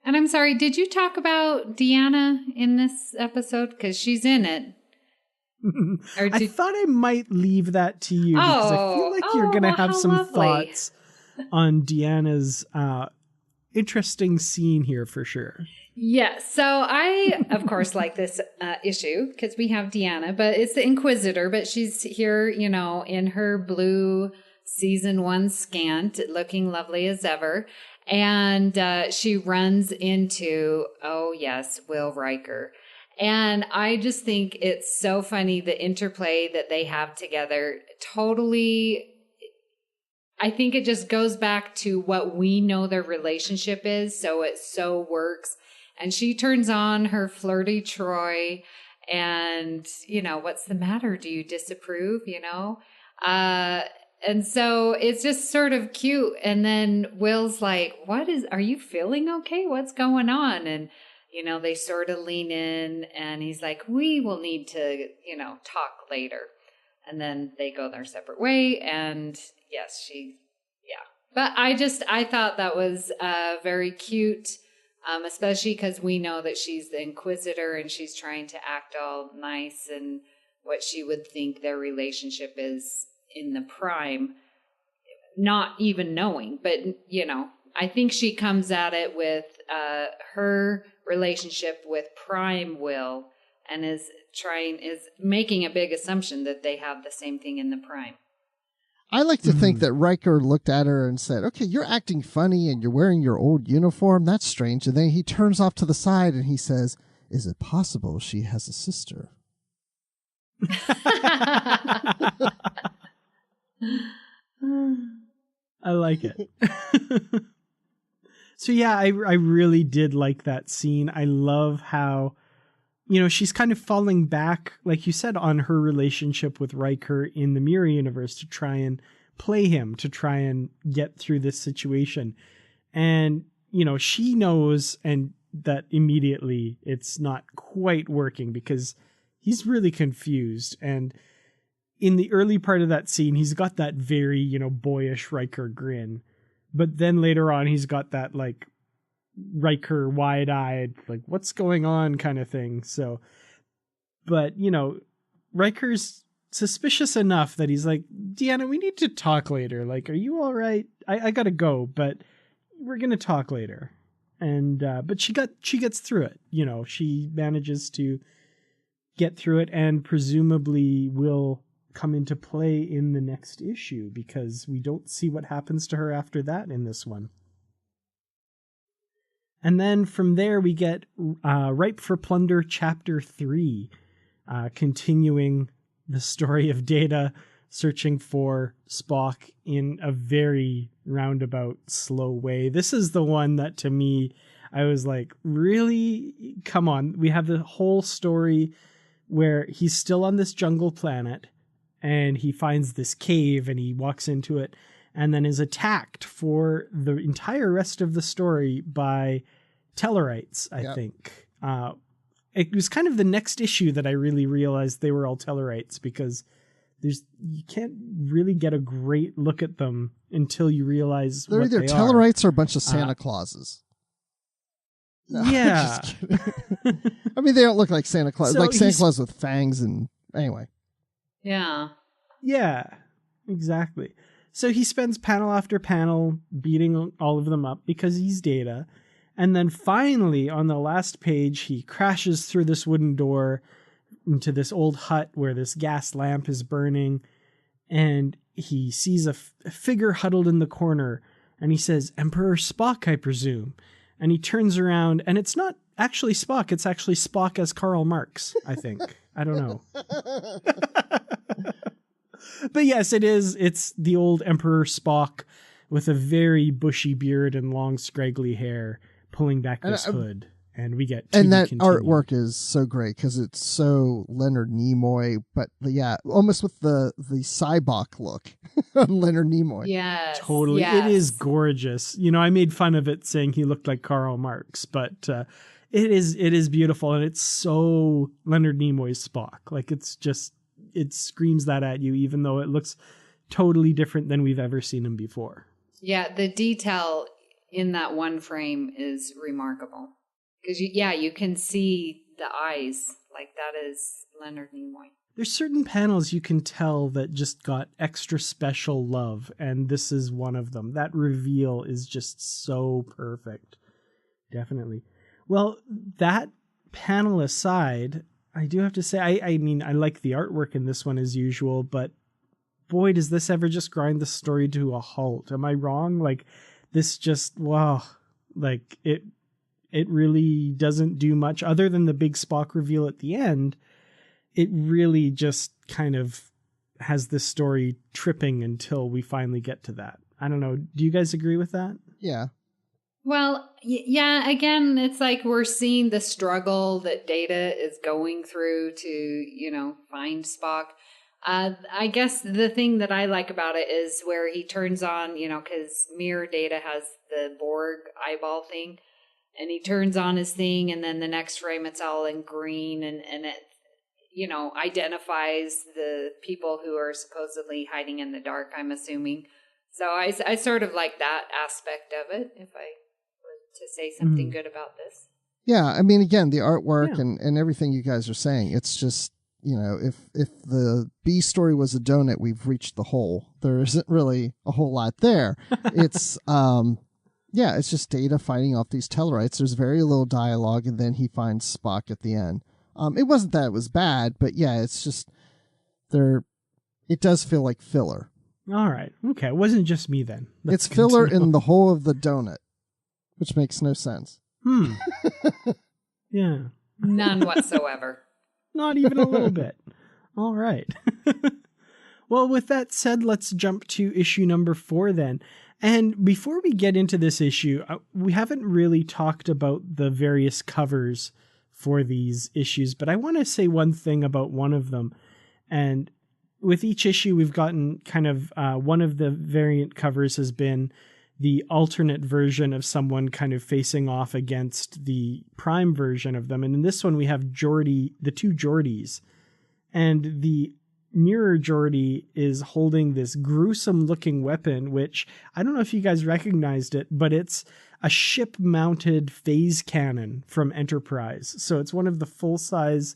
And I'm sorry, did you talk about Deanna in this episode? Because she's in it. I thought I might leave that to you because I feel like you're going to have some thoughts on Deanna's interesting scene here for sure. Yes. So I, of course, like this issue because we have Deanna, but it's the Inquisitor, but she's here, you know, in her blue season 1 scant, looking lovely as ever. And she runs into, oh yes, Will Riker. And I just think it's so funny, the interplay that they have together. Totally, I think it just goes back to what we know their relationship is. So it so works. And she turns on her flirty Troy and, you know, what's the matter? Do you disapprove? You know? And so it's just sort of cute. And then Will's like, are you feeling okay? What's going on? And, you know, they sort of lean in and he's like, we will need to, you know, talk later. And then they go their separate way. And yes, But I thought that was very cute, especially because we know that she's the Inquisitor and she's trying to act all nice and what she would think their relationship is in the Prime, not even knowing. But, you know, I think she comes at it with her relationship with Prime Will and is making a big assumption that they have the same thing in the Prime. I like to think that Riker looked at her and said, okay, you're acting funny and you're wearing your old uniform. That's strange. And then he turns off to the side and he says, is it possible she has a sister? I like it. So yeah, I really did like that scene. I love how, you know, she's kind of falling back, like you said, on her relationship with Riker in the Mirror universe to try and play him, to try and get through this situation. And, you know, she knows and that immediately it's not quite working because he's really confused. And in the early part of that scene, he's got that very, you know, boyish Riker grin. But then later on, he's got that like Riker wide-eyed, like, what's going on kind of thing. So, but, you know, Riker's suspicious enough that he's like, Deanna, we need to talk later. Like, are you all right? I gotta go, but we're gonna talk later. And, but she gets through it. You know, she manages to get through it and presumably will come into play in the next issue because we don't see what happens to her after that in this one. And then from there we get Ripe for Plunder Chapter 3, continuing the story of Data searching for Spock in a very roundabout, slow way. This is the one that to me, I was like, really? Come on. We have the whole story where he's still on this jungle planet and he finds this cave and he walks into it and then is attacked for the entire rest of the story by Tellarites, I think. It was kind of the next issue that I really realized they were all Tellarites because you can't really get a great look at them until you realize they're what either they Tellarites or a bunch of Santa Clauses. No, yeah. I mean, they don't look like Santa Claus, So like Santa Claus with fangs and anyway. Yeah. Yeah, exactly. So he spends panel after panel beating all of them up because he's Data. And then finally, on the last page, he crashes through this wooden door into this old hut where this gas lamp is burning. And he sees a figure huddled in the corner. And he says, Emperor Spock, I presume. And he turns around, and it's not actually Spock. It's actually Spock as Karl Marx, I think. I don't know. But yes, it is. It's the old Emperor Spock with a very bushy beard and long scraggly hair pulling back this hood. And we get and that continued. artwork is so great because it's so Leonard Nimoy, but almost with the Cybok look on Leonard Nimoy. Yes, totally. yes. It is gorgeous. You know, I made fun of it saying he looked like Karl Marx, but it is beautiful, and it's so Leonard Nimoy's Spock. Like it screams that at you, even though it looks totally different than we've ever seen him before. Yeah, the detail in that one frame is remarkable. Because, you can see the eyes. Like, that is Leonard Nimoy. There's certain panels you can tell that just got extra special love, and this is one of them. That reveal is just so perfect. Definitely. Well, that panel aside, I do have to say, I mean, I like the artwork in this one as usual, but boy, does this ever just grind the story to a halt. Am I wrong? Like, this just, wow. Like, it really doesn't do much other than the big Spock reveal at the end. It really just kind of has this story tripping until we finally get to that. I don't know. Do you guys agree with that? Yeah. Well, yeah, again, it's like we're seeing the struggle that Data is going through to, find Spock. I guess the thing that I like about it is where he turns on, because Mirror Data has the Borg eyeball thing. And he turns on his thing, and then the next frame it's all in green, and it, identifies the people who are supposedly hiding in the dark, I'm assuming. So I sort of like that aspect of it, if I were to say something good about this. Yeah, I mean, again, the artwork and everything you guys are saying, it's just, if the B story was a donut, we've reached the hole. There isn't really a whole lot there. It's... yeah, it's just Data fighting off these Tellarites. There's very little dialogue, and then he finds Spock at the end. It wasn't that it was bad, but yeah, it's just it does feel like filler. All right. Okay. It wasn't just me then. It's filler in the whole of the donut, which makes no sense. Yeah. None whatsoever. Not even a little bit. All right. Well, with that said, let's jump to issue number 4 then. And before we get into this issue, we haven't really talked about the various covers for these issues, but I want to say one thing about one of them. And with each issue, we've gotten kind of one of the variant covers has been the alternate version of someone kind of facing off against the prime version of them. And in this one, we have the two Geordies, and the Mirror Geordie is holding this gruesome looking weapon, which I don't know if you guys recognized it, but it's a ship mounted phase cannon from Enterprise. So it's one of the full size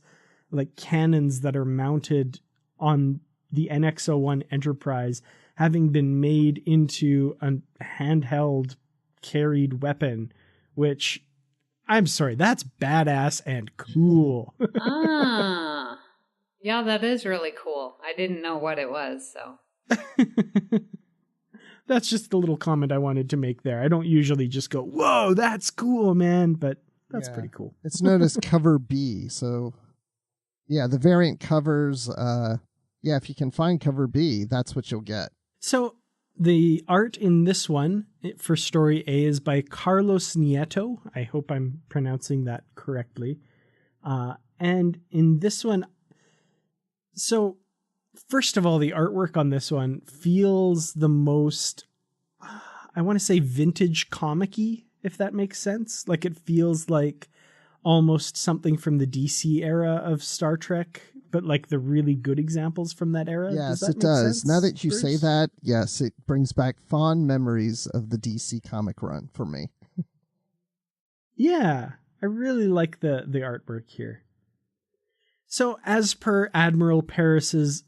like cannons that are mounted on the NX-01 Enterprise, having been made into a handheld carried weapon, which I'm sorry, that's badass and cool. Yeah, that is really cool. I didn't know what it was, so. That's just the little comment I wanted to make there. I don't usually just go, whoa, that's cool, man, but that's pretty cool. It's known as cover B, so yeah, the variant covers, if you can find cover B, that's what you'll get. So the art in this one for story A is by Carlos Nieto. I hope I'm pronouncing that correctly. And in this one, so first of all, the artwork on this one feels the most, I want to say vintage comic-y, if that makes sense. Like it feels like almost something from the DC era of Star Trek, but like the really good examples from that era. Yes, it does. Now that you say that, yes, it brings back fond memories of the DC comic run for me. Yeah, I really like the artwork here. So as per Admiral Paris's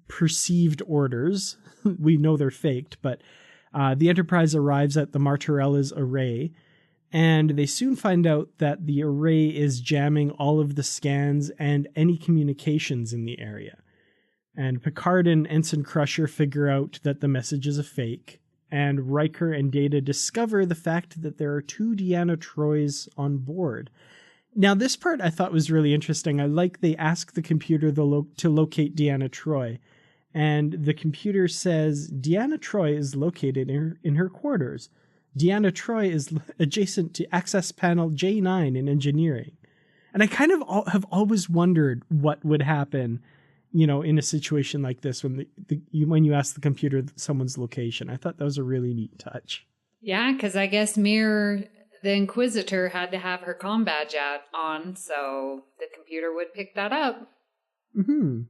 perceived orders, we know they're faked, but the Enterprise arrives at the Martarella's array, and they soon find out that the array is jamming all of the scans and any communications in the area. And Picard and Ensign Crusher figure out that the message is a fake, and Riker and Data discover the fact that there are 2 Deanna Troys on board. Now, this part I thought was really interesting. They ask the computer to locate Deanna Troi, And the computer says Deanna Troi is located in her quarters. Deanna Troi is adjacent to access panel J9 in engineering. And I kind of have always wondered what would happen, in a situation like this when when you ask the computer someone's location. I thought that was a really neat touch. Yeah, because I guess Mirror, the Inquisitor, had to have her comm badge on, so the computer would pick that up. Mm-hmm.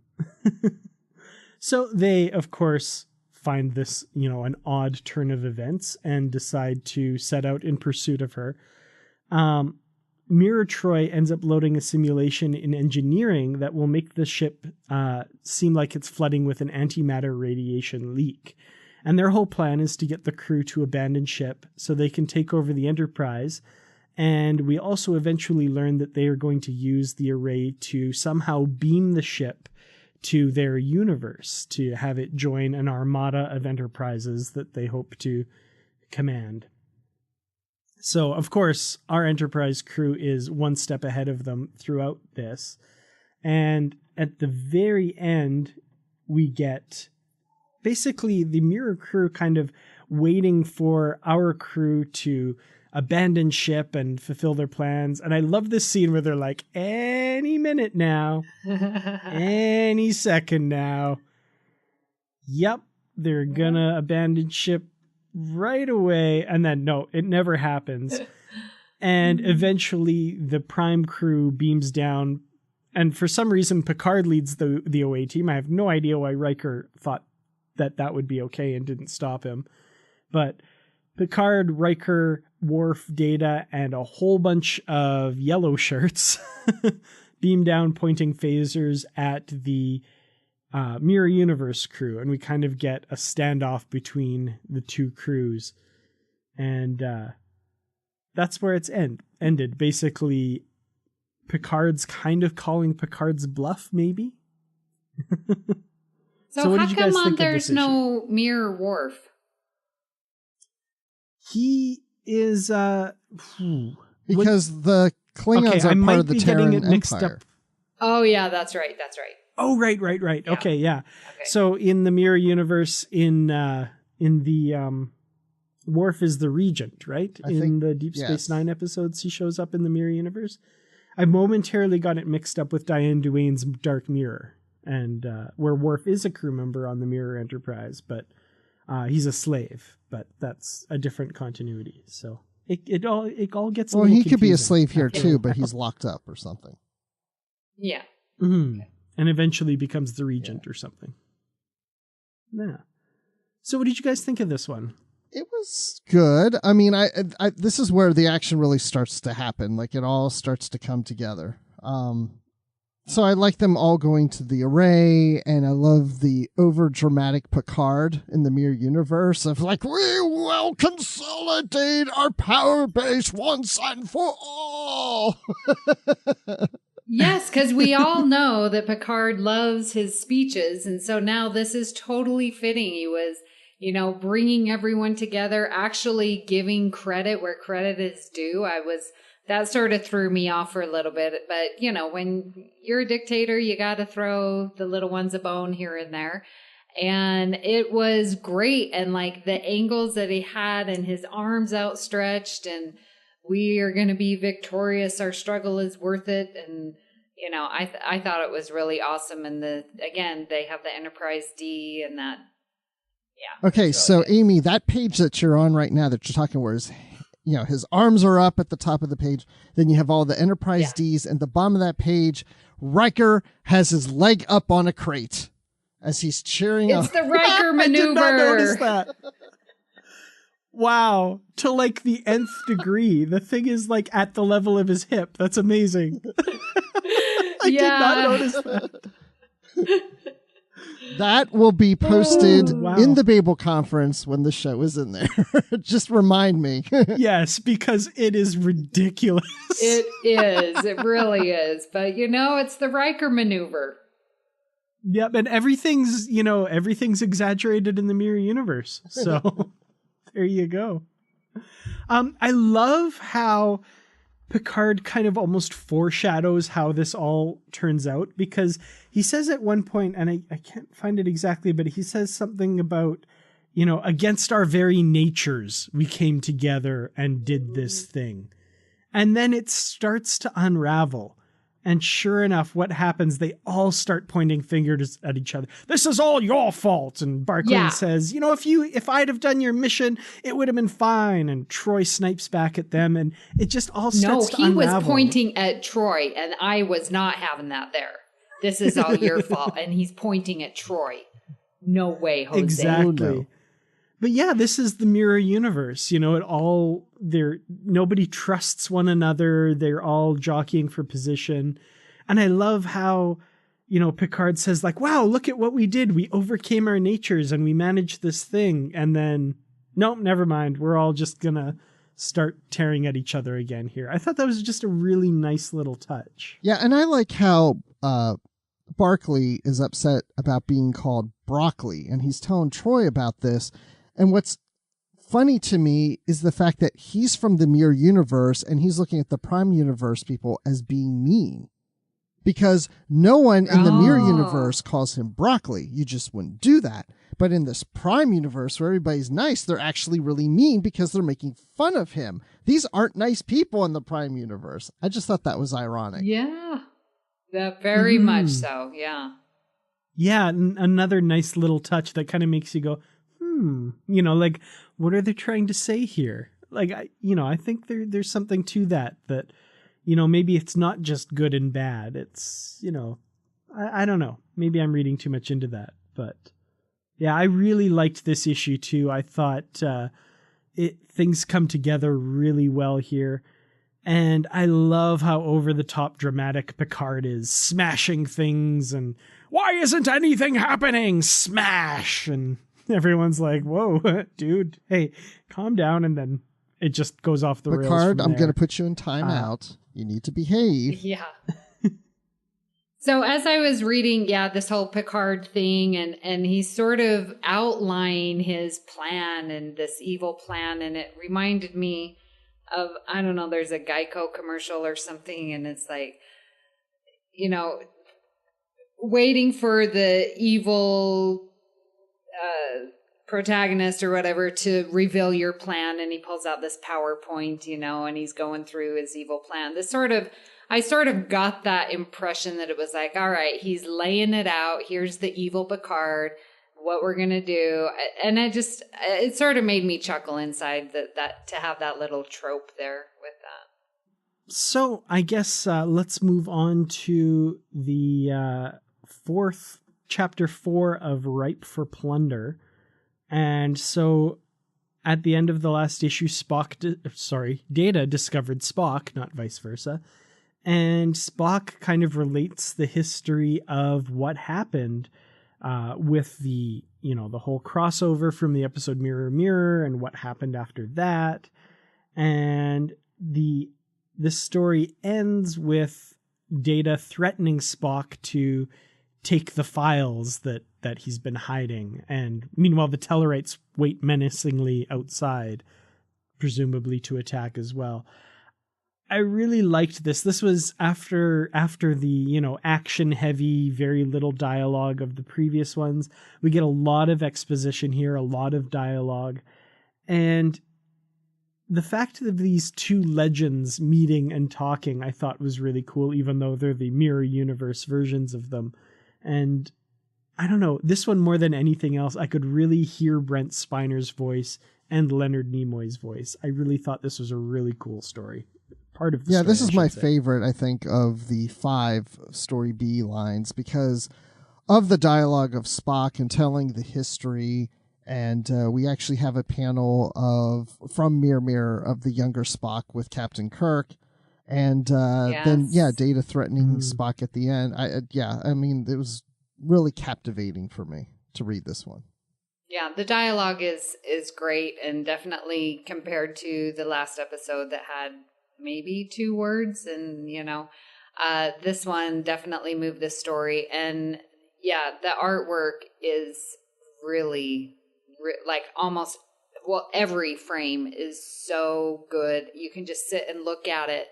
So they, of course, find this, an odd turn of events and decide to set out in pursuit of her. Mirror Troi ends up loading a simulation in engineering that will make the ship seem like it's flooding with an antimatter radiation leak. And their whole plan is to get the crew to abandon ship so they can take over the Enterprise. And we also eventually learn that they are going to use the array to somehow beam the ship to their universe, to have it join an armada of Enterprises that they hope to command. So, of course, our Enterprise crew is one step ahead of them throughout this. And at the very end, we get basically the Mirror crew kind of waiting for our crew to abandon ship and fulfill their plans. And I love this scene where they're like, any minute now, any second now. Yep, they're gonna abandon ship right away. And then, no, it never happens. And eventually the Prime crew beams down. And for some reason, Picard leads the OA team. I have no idea why Riker thought that would be okay and didn't stop him. But Picard, Riker, Worf, Data, and a whole bunch of yellow shirts beam down pointing phasers at the Mirror Universe crew. And we kind of get a standoff between the two crews. And that's where it's ended. Basically, Picard's kind of calling Picard's bluff, maybe? So what how did you guys come think of there's this issue? no Mirror Worf? He is because the Klingons are part of the Terran Empire. Oh yeah, that's right. Oh, right. Yeah. Okay, yeah. Okay. So in the Mirror Universe, in the Worf is the Regent, right? In the Deep Space Nine episodes, he shows up in the Mirror Universe. I momentarily got it mixed up with Diane Duane's Dark Mirror, and where Worf is a crew member on the Mirror Enterprise, but he's a slave. But that's a different continuity. So it all gets a little he confusing. could be a slave here too, but he's locked up or something. Yeah. Mm-hmm. And eventually becomes the Regent or something. Yeah. So what did you guys think of this one? It was good. I mean, I this is where the action really starts to happen. Like it all starts to come together. So I like them all going to the array, and I love the over-dramatic Picard in the Mirror Universe of like, we will consolidate our power base once and for all. Yes, because we all know that Picard loves his speeches, and so now this is totally fitting. He was, bringing everyone together, actually giving credit where credit is due. That sort of threw me off for a little bit, but when you're a dictator, you got to throw the little ones a bone here and there. And it was great. And like the angles that he had and his arms outstretched and we are going to be victorious. Our struggle is worth it. And, I thought it was really awesome. And again, they have the Enterprise D and that. Yeah. Okay. So good. Amy, that page that you're on right now that you're talking where is, his arms are up at the top of the page. Then you have all the Enterprise Ds, and the bottom of that page, Riker has his leg up on a crate as he's cheering It's the Riker maneuver. I did not notice that. Wow. To like the nth degree. The thing is like at the level of his hip. That's amazing. I did not notice that. That will be posted in the Babel conference when the show is in there. Just remind me. Yes, because it is ridiculous. It is. It really is. But, it's the Riker maneuver. Yep, and everything's exaggerated in the Mirror Universe. So there you go. I love how Picard kind of almost foreshadows how this all turns out, because he says at one point, and I can't find it exactly, but he says something about, against our very natures, we came together and did this thing. And then it starts to unravel. And sure enough, what happens? They all start pointing fingers at each other. This is all your fault. And Barclay says, if I'd have done your mission, it would have been fine. And Troy snipes back at them, and it just all starts to unravel. No, he was pointing at Troy, and I was not having that there. This is all your fault. And he's pointing at Troy. No way, Jose. Exactly. No. But yeah, this is the mirror universe. Nobody trusts one another. They're all jockeying for position. And I love how, Picard says like, wow, look at what we did. We overcame our natures and we managed this thing. And then, nope, never mind. We're all just going to start tearing at each other again here. I thought that was just a really nice little touch. Yeah, and I like how Barclay is upset about being called broccoli, and he's telling Troy about this. And what's funny to me is the fact that he's from the mirror universe and he's looking at the prime universe people as being mean, because no one in the mirror universe calls him broccoli. You just wouldn't do that. But in this prime universe where everybody's nice, they're actually really mean because they're making fun of him. These aren't nice people in the prime universe. I just thought that was ironic. Yeah, very much so. Yeah. Yeah. Another nice little touch that kind of makes you go, like, what are they trying to say here? Like, I think there's something to that, maybe it's not just good and bad. It's, I don't know. Maybe I'm reading too much into that, but yeah, I really liked this issue too. I thought, things come together really well here. And I love how over the top dramatic Picard is, smashing things and why isn't anything happening? Smash. And everyone's like, whoa, dude, hey, calm down. And then it just goes off the rails. Picard, I'm going to put you in timeout. You need to behave. Yeah. So as I was reading, this whole Picard thing, and he's sort of outlining his plan and this evil plan, and it reminded me of, I don't know, there's a Geico commercial or something, and it's like, waiting for the evil protagonist or whatever to reveal your plan, and he pulls out this PowerPoint, and he's going through his evil plan. I sort of got that impression that it was like, all right, he's laying it out. Here's the evil Picard, what we're going to do. And it sort of made me chuckle inside that to have that little trope there with that. So I guess let's move on to the chapter 4 of Ripe for Plunder. And so at the end of the last issue, Data discovered Spock, not vice versa. And Spock kind of relates the history of what happened with the whole crossover from the episode Mirror, Mirror and what happened after that. And this story ends with Data threatening Spock to take the files that he's been hiding. And meanwhile, the Tellarites wait menacingly outside, presumably to attack as well. I really liked this. This was after the, action heavy, very little dialogue of the previous ones. We get a lot of exposition here, a lot of dialogue. And the fact of these two legends meeting and talking, I thought was really cool, even though they're the mirror universe versions of them. And I don't know, this one more than anything else, I could really hear Brent Spiner's voice and Leonard Nimoy's voice. I really thought this was a really cool story. Part of the story, this is my favorite, I think, of the 5 Story B lines, because of the dialogue of Spock and telling the history. And we actually have a panel from Mirror Mirror of the younger Spock with Captain Kirk. And then Data threatening Spock at the end. It was really captivating for me to read this one. Yeah, the dialogue is great, and definitely compared to the last episode that had maybe 2 words, and this one definitely moved the story. And the artwork is really every frame is so good. You can just sit and look at it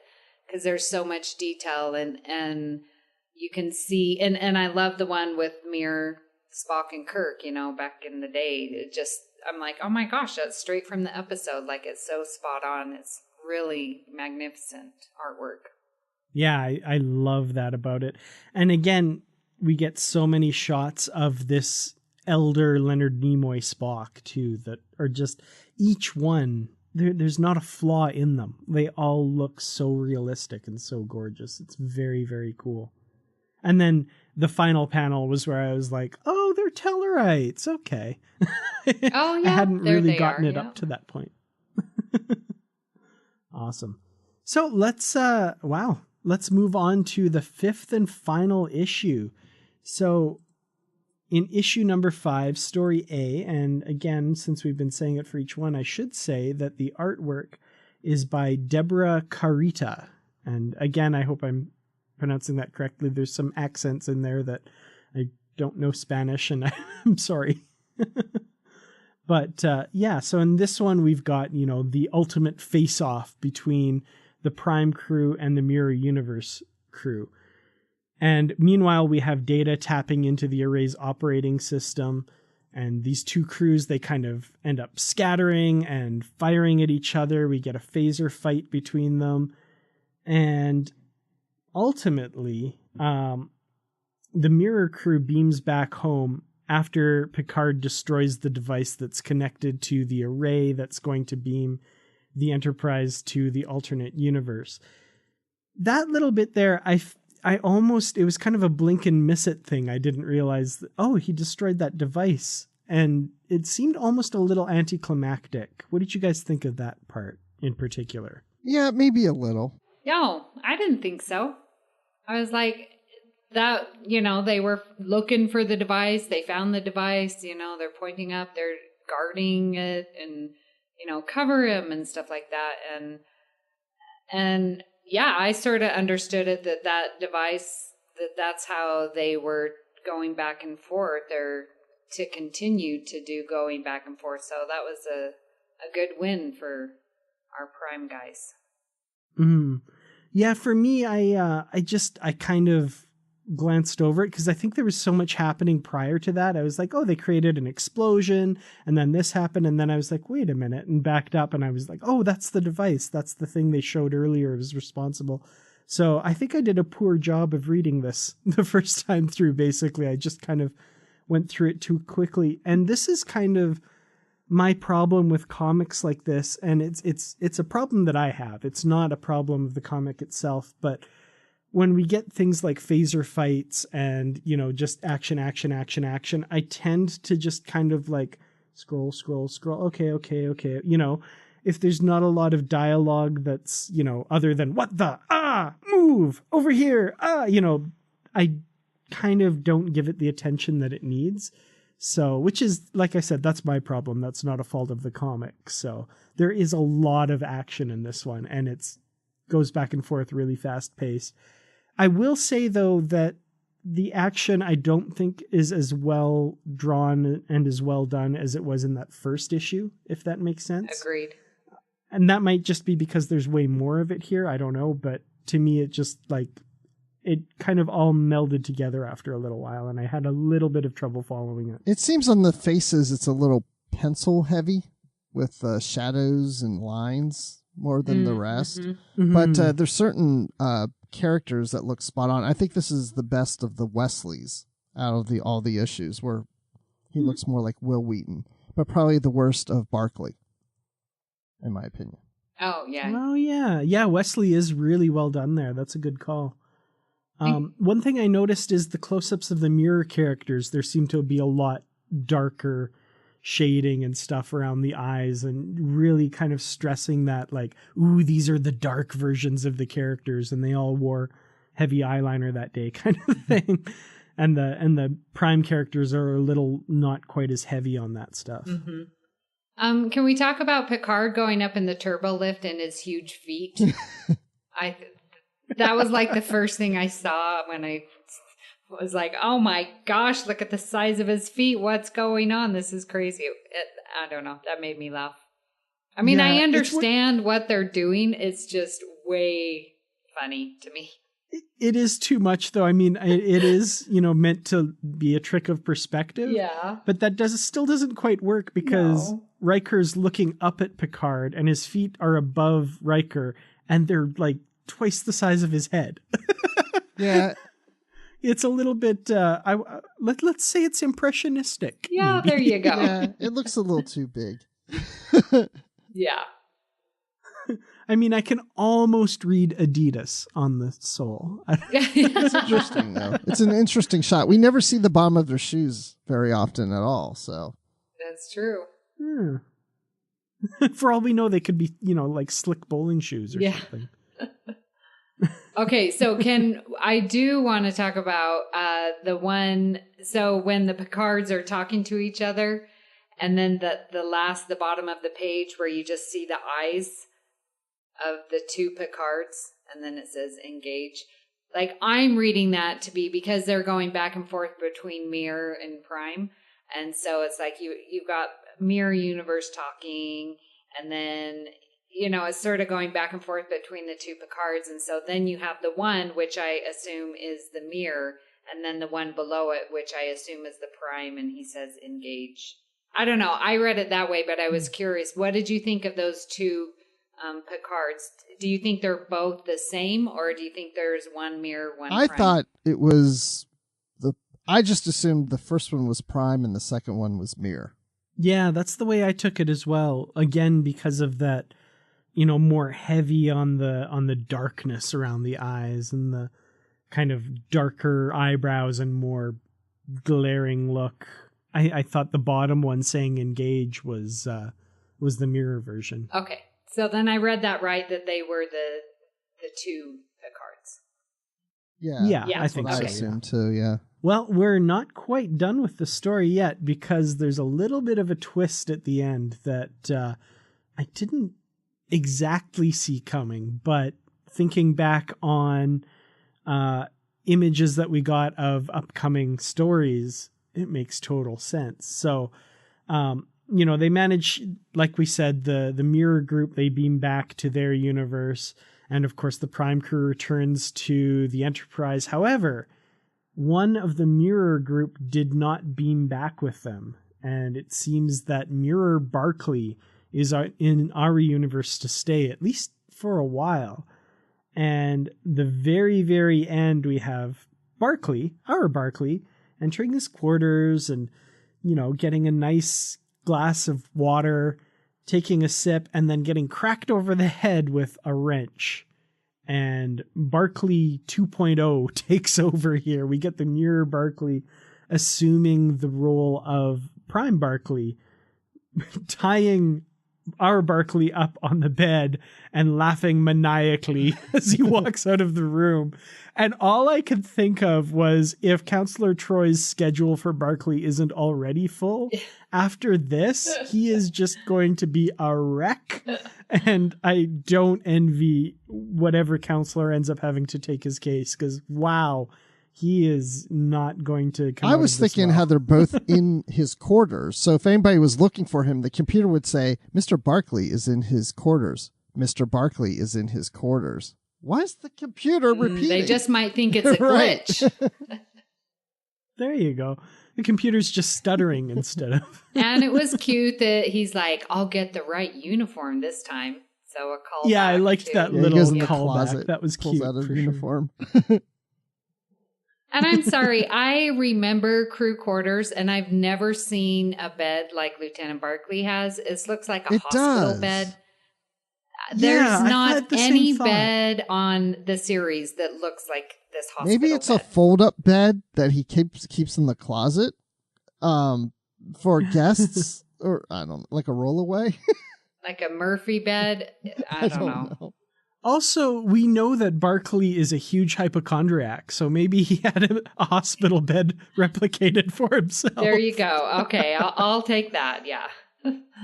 because there's so much detail and you can see, and I love the one with Mirror, Spock, and Kirk, back in the day. It just, I'm like, oh my gosh, that's straight from the episode. Like, it's so spot on. It's really magnificent artwork. Yeah, I love that about it. And again, we get so many shots of this elder Leonard Nimoy Spock too, that are just, each one, there's not a flaw in them. They all look so realistic and so gorgeous. It's very, very cool. And then the final panel was where I was like, oh, they're Tellarites. Okay. Oh, yeah. I hadn't really gotten it yeah. up to that point. Awesome. So let's move on to the 5th and final issue. So in issue number 5, story A, and again, since we've been saying it for each one, I should say that the artwork is by Deborah Carita. And again, I hope I'm pronouncing that correctly. There's some accents in there that I don't know Spanish, and I'm sorry. But yeah, so in this one, we've got, the ultimate face-off between the Prime crew and the Mirror Universe crew. And meanwhile, we have Data tapping into the Array's operating system. And these two crews, they kind of end up scattering and firing at each other. We get a phaser fight between them. And ultimately, the Mirror crew beams back home after Picard destroys the device that's connected to the Array that's going to beam the Enterprise to the alternate universe. That little bit there, I almost, it was kind of a blink and miss it thing. I didn't realize that, oh, he destroyed that device. And it seemed almost a little anticlimactic. What did you guys think of that part in particular? Yeah, maybe a little. No, I didn't think so. I was like, that, they were looking for the device. They found the device, they're pointing up, they're guarding it and, cover him and stuff like that. And yeah, I sort of understood it that device, that's how they were going back and forth, or to continue to do going back and forth. So that was a good win for our Prime guys. Yeah, for me, I kind of glanced over it because I think there was so much happening prior to that. I was like, oh, they created an explosion and then this happened. And then I was like, wait a minute, and backed up and I was like, oh, that's the device. That's the thing they showed earlier was responsible. So I think I did a poor job of reading this the first time through. Basically, I just kind of went through it too quickly. And this is kind of my problem with comics like this. And it's a problem that I have. It's not a problem of the comic itself, but when we get things like phaser fights and, just action, I tend to just kind of like scroll. Okay. If there's not a lot of dialogue that's, other than what the, move over here, I kind of don't give it the attention that it needs. So, which is, like I said, that's my problem. That's not a fault of the comic. So there is a lot of action in this one and it's goes back and forth really fast paced. I will say, though, that the action I don't think is as well drawn and as well done as it was in that first issue, if that makes sense. Agreed. And that might just be because there's way more of it here. I don't know. But to me, it just it kind of all melded together after a little while. And I had a little bit of trouble following it. It seems on the faces it's a little pencil heavy with shadows and lines more than the rest. Mm-hmm. But there's certain characters that look spot on. I think this is the best of the Wesleys out of all the issues, where he looks more like Will Wheaton, but probably the worst of Barkley, in my opinion. Oh, yeah. Oh, yeah. Yeah, Wesley is really well done there. That's a good call. One thing I noticed is the close-ups of the Mirror characters. There seem to be a lot darker shading and stuff around the eyes, and really kind of stressing that, like, ooh, these are the dark versions of the characters, and they all wore heavy eyeliner that day kind of thing. And the Prime characters are a little not quite as heavy on that stuff. Mm-hmm. Can we talk about Picard going up in the turbo lift and his huge feet? That was like the first thing I saw when I was like, oh my gosh, look at the size of his feet. What's going on? This is crazy. I don't know. That made me laugh. I mean, I understand what they're doing. It's just way funny to me. It is too much, though. I mean, it is, meant to be a trick of perspective. Yeah. But that still doesn't quite work because Riker's looking up at Picard and his feet are above Riker and they're like twice the size of his head. Yeah. It's a little bit, let's say it's impressionistic. Yeah, maybe. there you go. Yeah, it looks a little too big. Yeah. I mean, I can almost read Adidas on the sole. It's interesting, though. It's an interesting shot. We never see the bottom of their shoes very often at all, so. That's true. For all we know, they could be, like slick bowling shoes or something. Okay, so I do want to talk about the one, so when the Picards are talking to each other, and then the bottom of the page where you just see the eyes of the two Picards, and then it says engage. Like, I'm reading that to be because they're going back and forth between Mirror and Prime, and so it's like you've got Mirror Universe talking, and then it's sort of going back and forth between the two Picards. And so then you have the one, which I assume is the Mirror, and then the one below it, which I assume is the Prime, and he says engage. I don't know. I read it that way, but I was curious. What did you think of those two Picards? Do you think they're both the same, or do you think there's one Mirror, one Prime? I thought it was I just assumed the first one was Prime and the second one was Mirror. Yeah, that's the way I took it as well. Again, because of that, more heavy on the darkness around the eyes and the kind of darker eyebrows and more glaring look. I thought the bottom one saying engage was the Mirror version. Okay. So then I read that right, that they were the two Picards. Yeah, I think so. I assumed too, yeah. Well, we're not quite done with the story yet because there's a little bit of a twist at the end that I didn't exactly see coming, but thinking back on images that we got of upcoming stories, it makes total sense. So, they manage, like we said, the Mirror group, they beam back to their universe. And of course, the Prime crew returns to the Enterprise. However, one of the Mirror group did not beam back with them. And it seems that Mirror Barclay is in our universe to stay, at least for a while. And the very, very end, we have Barclay, our Barclay, entering his quarters and, getting a nice glass of water, taking a sip, and then getting cracked over the head with a wrench. And Barclay 2.0 takes over here. We get the Mirror Barclay assuming the role of Prime Barclay, tying our Barclay up on the bed and laughing maniacally as he walks out of the room. And all I could think of was, if Counselor Troy's schedule for Barclay isn't already full, after this, he is just going to be a wreck. And I don't envy whatever counselor ends up having to take his case, because wow, he is not going to come. I was thinking how they're both in his quarters. So if anybody was looking for him, the computer would say, Mr. Barclay is in his quarters. Mr. Barclay is in his quarters. Why is the computer repeating? They just might think it's a glitch. There you go. The computer's just stuttering instead of. And it was cute that he's like, I'll get the right uniform this time. So a call. Yeah, I liked that little callback. That was cute. Out of uniform. Sure. And I'm sorry, I remember crew quarters, and I've never seen a bed like Lieutenant Barclay has. It looks like a hospital bed. There's not any bed on the series that looks like this hospital Maybe it's bed. a fold-up bed that he keeps in the closet for guests, or I don't know, like a rollaway. Like a Murphy bed. I don't know. Also, we know that Barclay is a huge hypochondriac, so maybe he had a hospital bed replicated for himself. There you go. Okay, I'll take that. Yeah.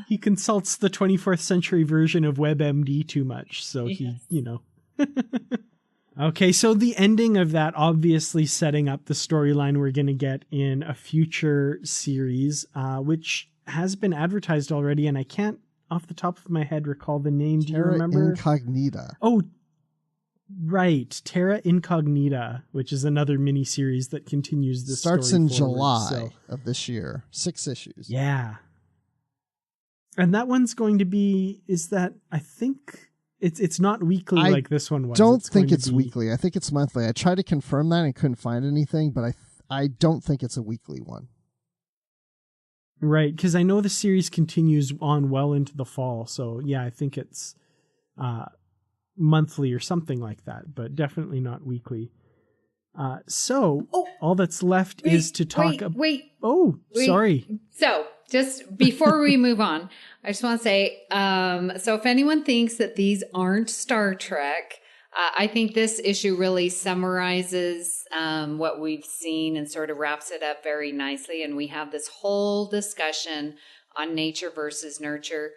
He consults the 24th century version of WebMD too much, so he. Okay, so the ending of that obviously setting up the storyline we're going to get in a future series, which has been advertised already, and I can't, off the top of my head, recall the name. Do you remember? Incognita. Oh, Right. Terra Incognita, which is another miniseries that continues this starts story in forward, July of this year. 6 issues. Yeah. And that one's going to be, I think it's not weekly like this one was. Don't think it's weekly. I think it's monthly. I tried to confirm that and couldn't find anything, but I don't think it's a weekly one. Right, because I know the series continues on well into the fall. So yeah, I think it's monthly or something like that, but definitely not weekly. All that's left is to talk about... Sorry. So just before we move on, I just want to say, so if anyone thinks that these aren't Star Trek, I think this issue really summarizes what we've seen and sort of wraps it up very nicely. And we have this whole discussion on nature versus nurture.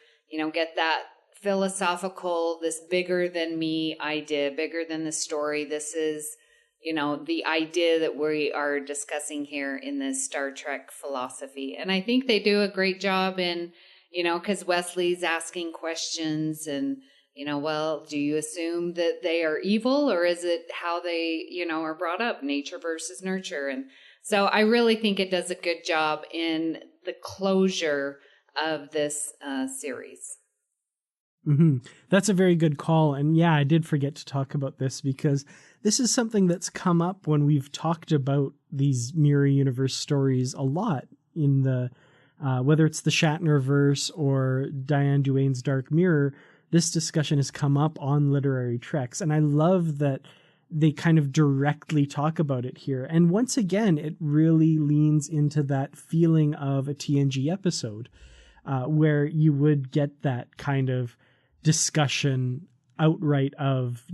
Get that philosophical, this bigger than me idea, bigger than the story. This is, the idea that we are discussing here in this Star Trek philosophy. And I think they do a great job in, because Wesley's asking questions and, well, do you assume that they are evil, or is it how they, are brought up, nature versus nurture? And so I really think it does a good job in the closure of this series. Mm-hmm. That's a very good call. And yeah, I did forget to talk about this because this is something that's come up when we've talked about these mirror universe stories a lot in the, whether it's the Shatnerverse or Diane Duane's Dark Mirror. This discussion has come up on Literary Treks, and I love that they kind of directly talk about it here. And once again, it really leans into that feeling of a TNG episode, where you would get that kind of discussion outright of,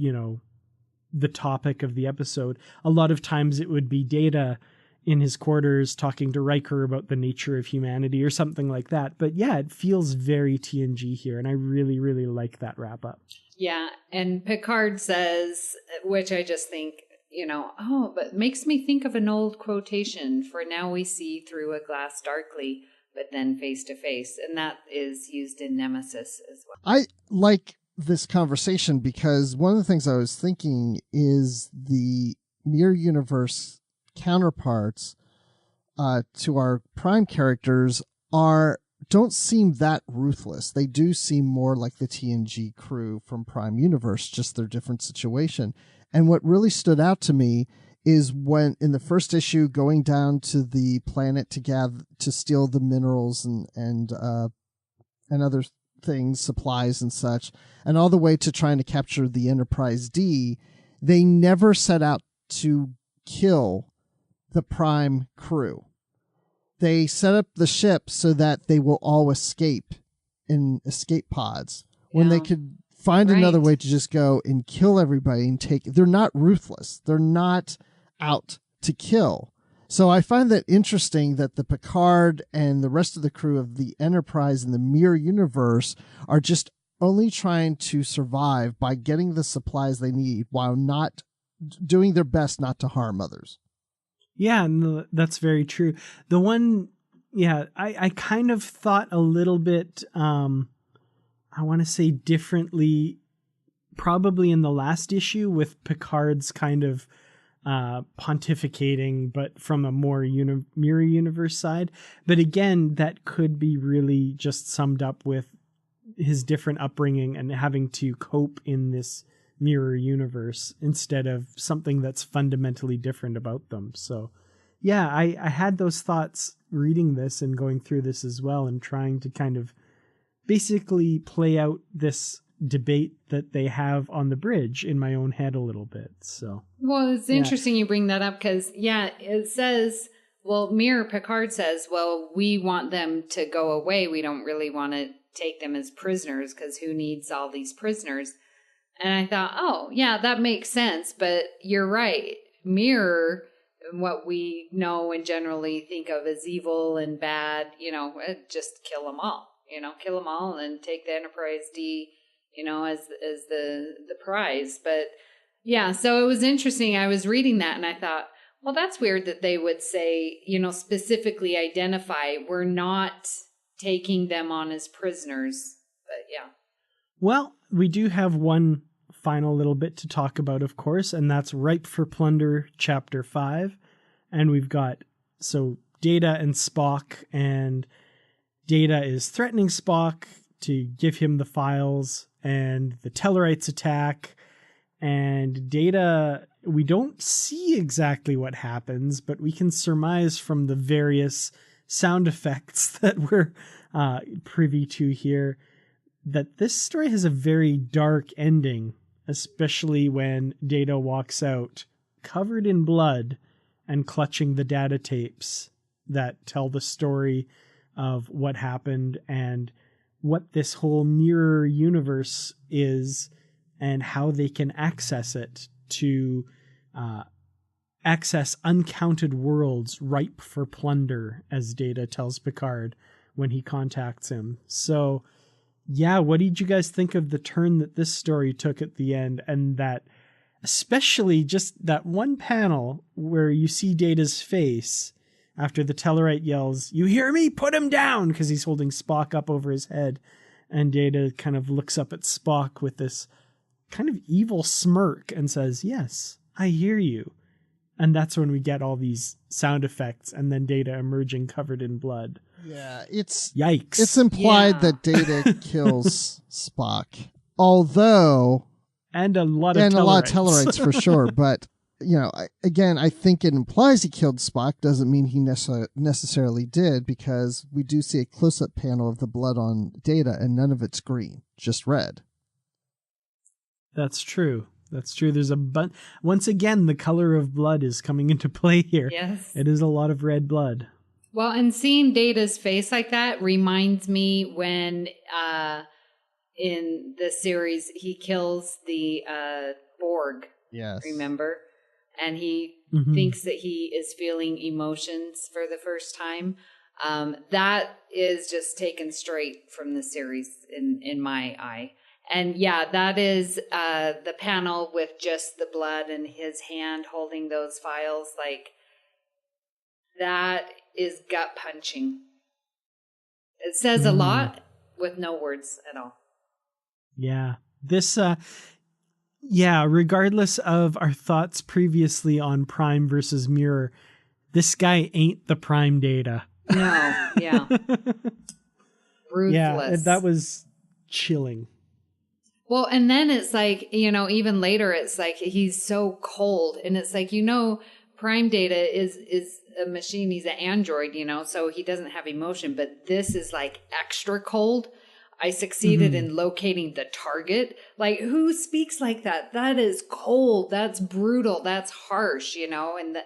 the topic of the episode. A lot of times it would be Data in his quarters talking to Riker about the nature of humanity or something like that. But yeah, it feels very TNG here, and I really, really like that wrap up. Yeah, and Picard says, which I just think, but makes me think of an old quotation, for now we see through a glass darkly, but then face to face. And that is used in Nemesis as well. I like this conversation because one of the things I was thinking is the Mirror Universe counterparts to our Prime characters don't seem that ruthless. They do seem more like the TNG crew from Prime Universe, just their different situation. And what really stood out to me is when in the first issue going down to the planet to steal the minerals and other things, supplies and such, and all the way to trying to capture the Enterprise D, they never set out to kill the Prime crew. They set up the ship so that they will all escape in escape pods when they could find another way to just go and kill everybody and they're not ruthless. They're not out to kill. So I find that interesting that the Picard and the rest of the crew of the Enterprise in the Mirror Universe are just only trying to survive by getting the supplies they need while not doing their best not to harm others. Yeah, no, that's very true. The one, I kind of thought a little bit, I want to say differently, probably in the last issue with Picard's kind of pontificating, but from a more mirror universe side. But again, that could be really just summed up with his different upbringing and having to cope in this mirror universe instead of something that's fundamentally different about them. So yeah, I had those thoughts reading this and going through this as well, and trying to kind of basically play out this debate that they have on the bridge in my own head a little bit. So well, it's interesting you bring that up because it says, well, Mirror-Picard says, well, we want them to go away. We don't really want to take them as prisoners because who needs all these prisoners? And I thought, oh, yeah, that makes sense. But you're right. Mirror, what we know and generally think of as evil and bad, just kill them all. Kill them all and take the Enterprise D, as the prize. But yeah, so it was interesting. I was reading that and I thought, well, that's weird that they would say, specifically identify, we're not taking them on as prisoners. But yeah. Well, we do have one final little bit to talk about, of course, and that's Ripe for Plunder, Chapter 5. And we've got, so Data and Spock, and Data is threatening Spock to give him the files, and the Tellarites attack, and Data, we don't see exactly what happens, but we can surmise from the various sound effects that we're privy to here that this story has a very dark ending, especially when Data walks out covered in blood and clutching the data tapes that tell the story of what happened and what this whole mirror universe is and how they can access it to access uncounted worlds ripe for plunder, as Data tells Picard when he contacts him. So, yeah, what did you guys think of the turn that this story took at the end, and that especially just that one panel where you see Data's face after the Tellarite yells, "You hear me? Put him down!" because he's holding Spock up over his head, and Data kind of looks up at Spock with this kind of evil smirk and says, "Yes, I hear you." And that's when we get all these sound effects and then Data emerging covered in blood. Yeah, it's yikes. It's implied that Data kills Spock, although and a lot of Tellarites for sure. But I think it implies he killed Spock. Doesn't mean he necessarily did, because we do see a close-up panel of the blood on Data, and none of it's green, just red. That's true. There's once again, the color of blood is coming into play here. Yes. It is a lot of red blood. Well, and seeing Data's face like that reminds me when in the series he kills the Borg. Yes. Remember? And he thinks that he is feeling emotions for the first time. That is just taken straight from the series in my eye. And yeah, that is the panel with just the blood and his hand holding those files. Like, that is gut punching. It says a lot with no words at all. Yeah. This, regardless of our thoughts previously on Prime versus Mirror, this guy ain't the Prime Data. No, yeah. Ruthless. Yeah, that was chilling. Well, and then it's like, even later, it's like he's so cold. And it's like, Prime Data is a machine. He's an android, so he doesn't have emotion. But this is like extra cold. I succeeded in locating the target. Like, who speaks like that? That is cold. That's brutal. That's harsh, and a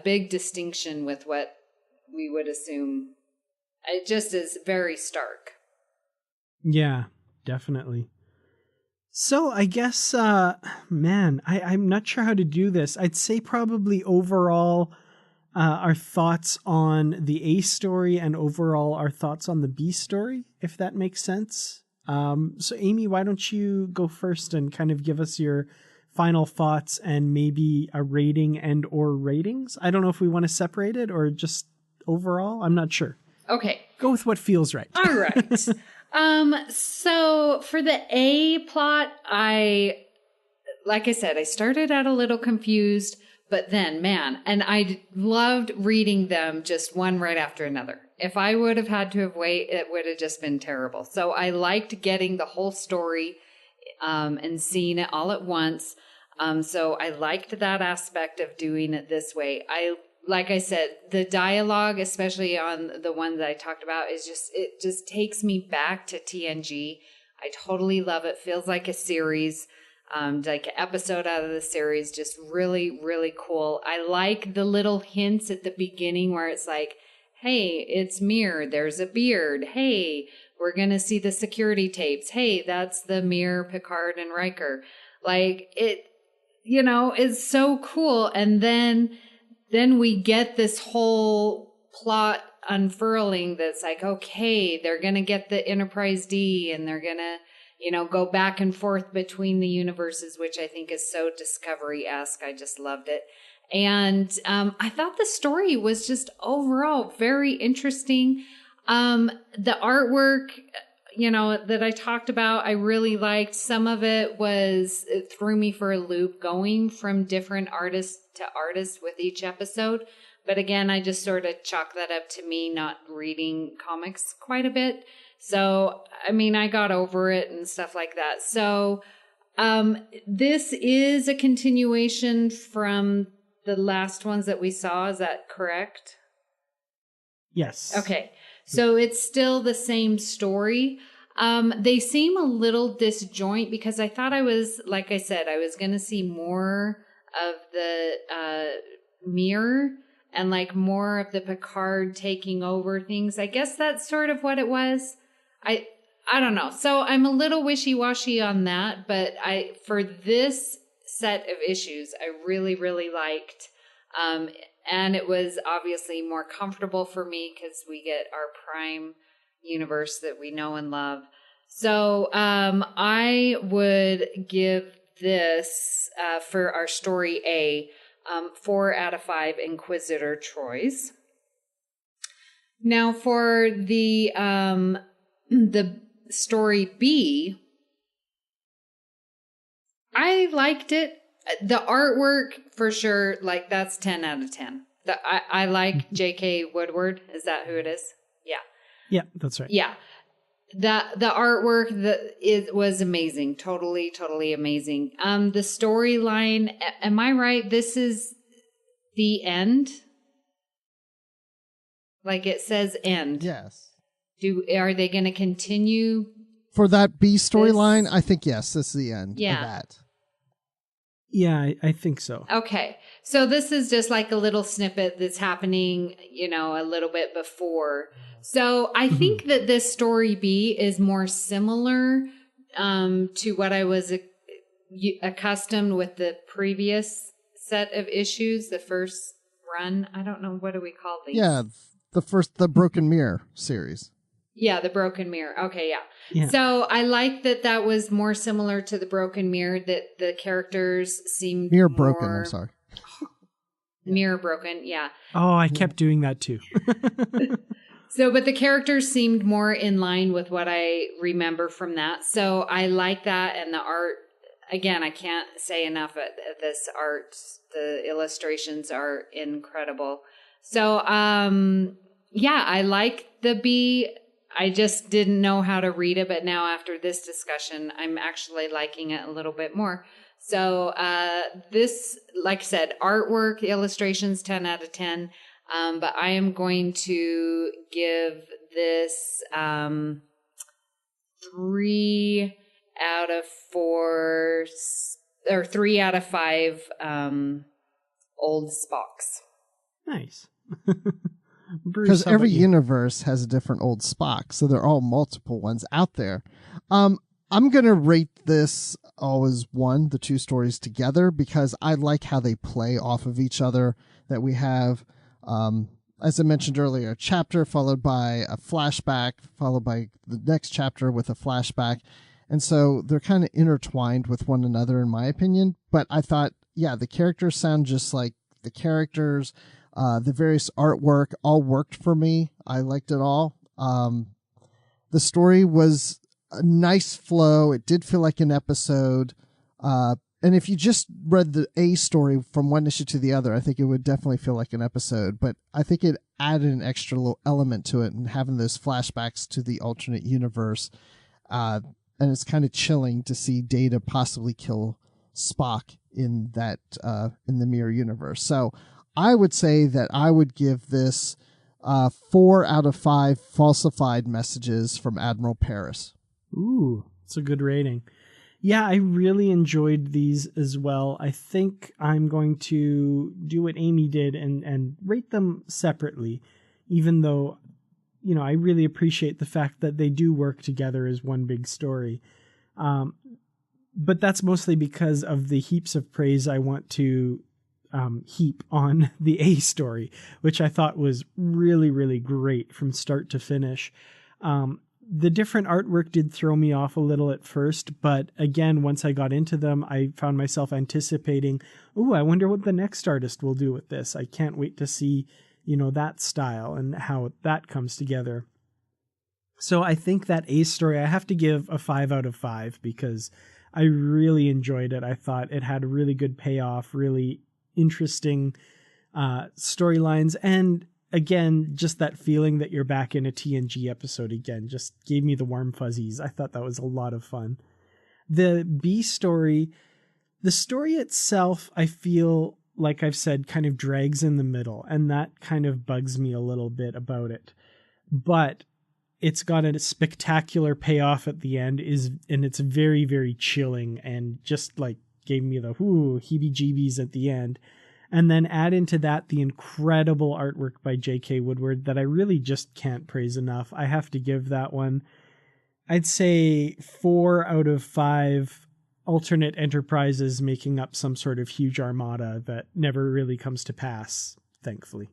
big distinction with what we would assume. It just is very stark. Yeah, definitely. So I guess, I'm not sure how to do this. I'd say probably overall our thoughts on the A story and overall our thoughts on the B story, if that makes sense. So Amy, why don't you go first and kind of give us your final thoughts and maybe a rating and or ratings? I don't know if we want to separate it or just overall. I'm not sure. Okay. Go with what feels right. All right. So for the A plot, like I said, I started out a little confused, but then, and I loved reading them just one right after another. If I would have had to have waited, it would have just been terrible. So I liked getting the whole story, and seeing it all at once. So I liked that aspect of doing it this way. Like I said, the dialogue, especially on the one that I talked about, it just takes me back to TNG. I totally love it. Feels like a series, like an episode out of the series. Just really, really cool. I like the little hints at the beginning where it's like, hey, it's Mirror. There's a beard. Hey, we're going to see the security tapes. Hey, that's the Mirror-Picard and Riker. Like, it, is so cool. And then we get this whole plot unfurling that's like, okay, they're going to get the Enterprise D and they're going to, go back and forth between the universes, which I think is so Discovery-esque. I just loved it. And I thought the story was just overall very interesting. The artwork, that I talked about, I really liked. Some of it threw me for a loop going from different artist to artist with each episode. But again, I just sort of chalk that up to me not reading comics quite a bit. So, I mean, I got over it and stuff like that. So, this is a continuation from the last ones that we saw. Is that correct? Yes. Okay. So it's still the same story. They seem a little disjoint because I thought like I said, I was going to see more of the mirror and like more of the Picard taking over things. I guess that's sort of what it was. I don't know. So I'm a little wishy-washy on that, but for this set of issues, I really, really liked. And it was obviously more comfortable for me because we get our Prime universe that we know and love. So I would give this, for our story A, 4 out of 5 Inquisitor Troys. Now for the story B, I liked it. The artwork, for sure, like that's 10 out of 10. I like J.K. Woodward. Is that who it is? Yeah. Yeah, that's right. Yeah. The artwork was amazing. Totally, totally amazing. The storyline, am I right? This is the end? Like it says end. Yes. Are they going to continue? For that B storyline, I think yes, this is the end of that. Yeah, I think so. Okay. So this is just like a little snippet that's happening, a little bit before. So I think that this story B is more similar to what I was accustomed with the previous set of issues, the first run. I don't know, what do we call these? Yeah, the Broken Mirror series. Yeah, the Broken Mirror. Okay, yeah. So I like that was more similar to the Broken Mirror, that the characters seemed Broken, I'm sorry. Mirror Broken, yeah. Oh, I kept doing that too. But the characters seemed more in line with what I remember from that. So I like that, and the art, again, I can't say enough of this art. The illustrations are incredible. So, I like the B. I just didn't know how to read it, but now after this discussion, I'm actually liking it a little bit more. So this, like I said, artwork, illustrations, 10 out of 10. But I am going to give this 3 out of 4, or 3 out of 5 old Spocks. Nice. Because every universe has a different old Spock, so there are all multiple ones out there. I'm going to rate this always the 2 stories together, because I like how they play off of each other, that we have, as I mentioned earlier, a chapter followed by a flashback, followed by the next chapter with a flashback. And so they're kind of intertwined with one another, in my opinion. But I thought, the characters sound just like the characters. The various artwork all worked for me. I liked it all. The story was a nice flow. It did feel like an episode. And if you just read the A story from one issue to the other, I think it would definitely feel like an episode. But I think it added an extra little element to it, and having those flashbacks to the alternate universe. And it's kind of chilling to see Data possibly kill Spock in that in the Mirror universe. So I would say that I would give this 4 out of 5 falsified messages from Admiral Paris. Ooh, it's a good rating. Yeah, I really enjoyed these as well. I think I'm going to do what Amy did and rate them separately, even though, I really appreciate the fact that they do work together as one big story. But that's mostly because of the heaps of praise I want to heap on the A story, which I thought was really, really great from start to finish. The different artwork did throw me off a little at first, but again, once I got into them, I found myself anticipating, I wonder what the next artist will do with this. I can't wait to see, that style and how that comes together. So I think that Ace story, I have to give a 5 out of 5 because I really enjoyed it. I thought it had a really good payoff, really interesting storylines. And again, just that feeling that you're back in a TNG episode again just gave me the warm fuzzies. I thought that was a lot of fun. The B story, the story itself, I feel like I've said, kind of drags in the middle, and that kind of bugs me a little bit about it. But it's got a spectacular payoff at the end, and it's very, very chilling, and just like gave me the heebie-jeebies at the end. And then add into that the incredible artwork by J.K. Woodward that I really just can't praise enough. I have to give that one, I'd say 4 out of 5 alternate enterprises making up some sort of huge armada that never really comes to pass, thankfully.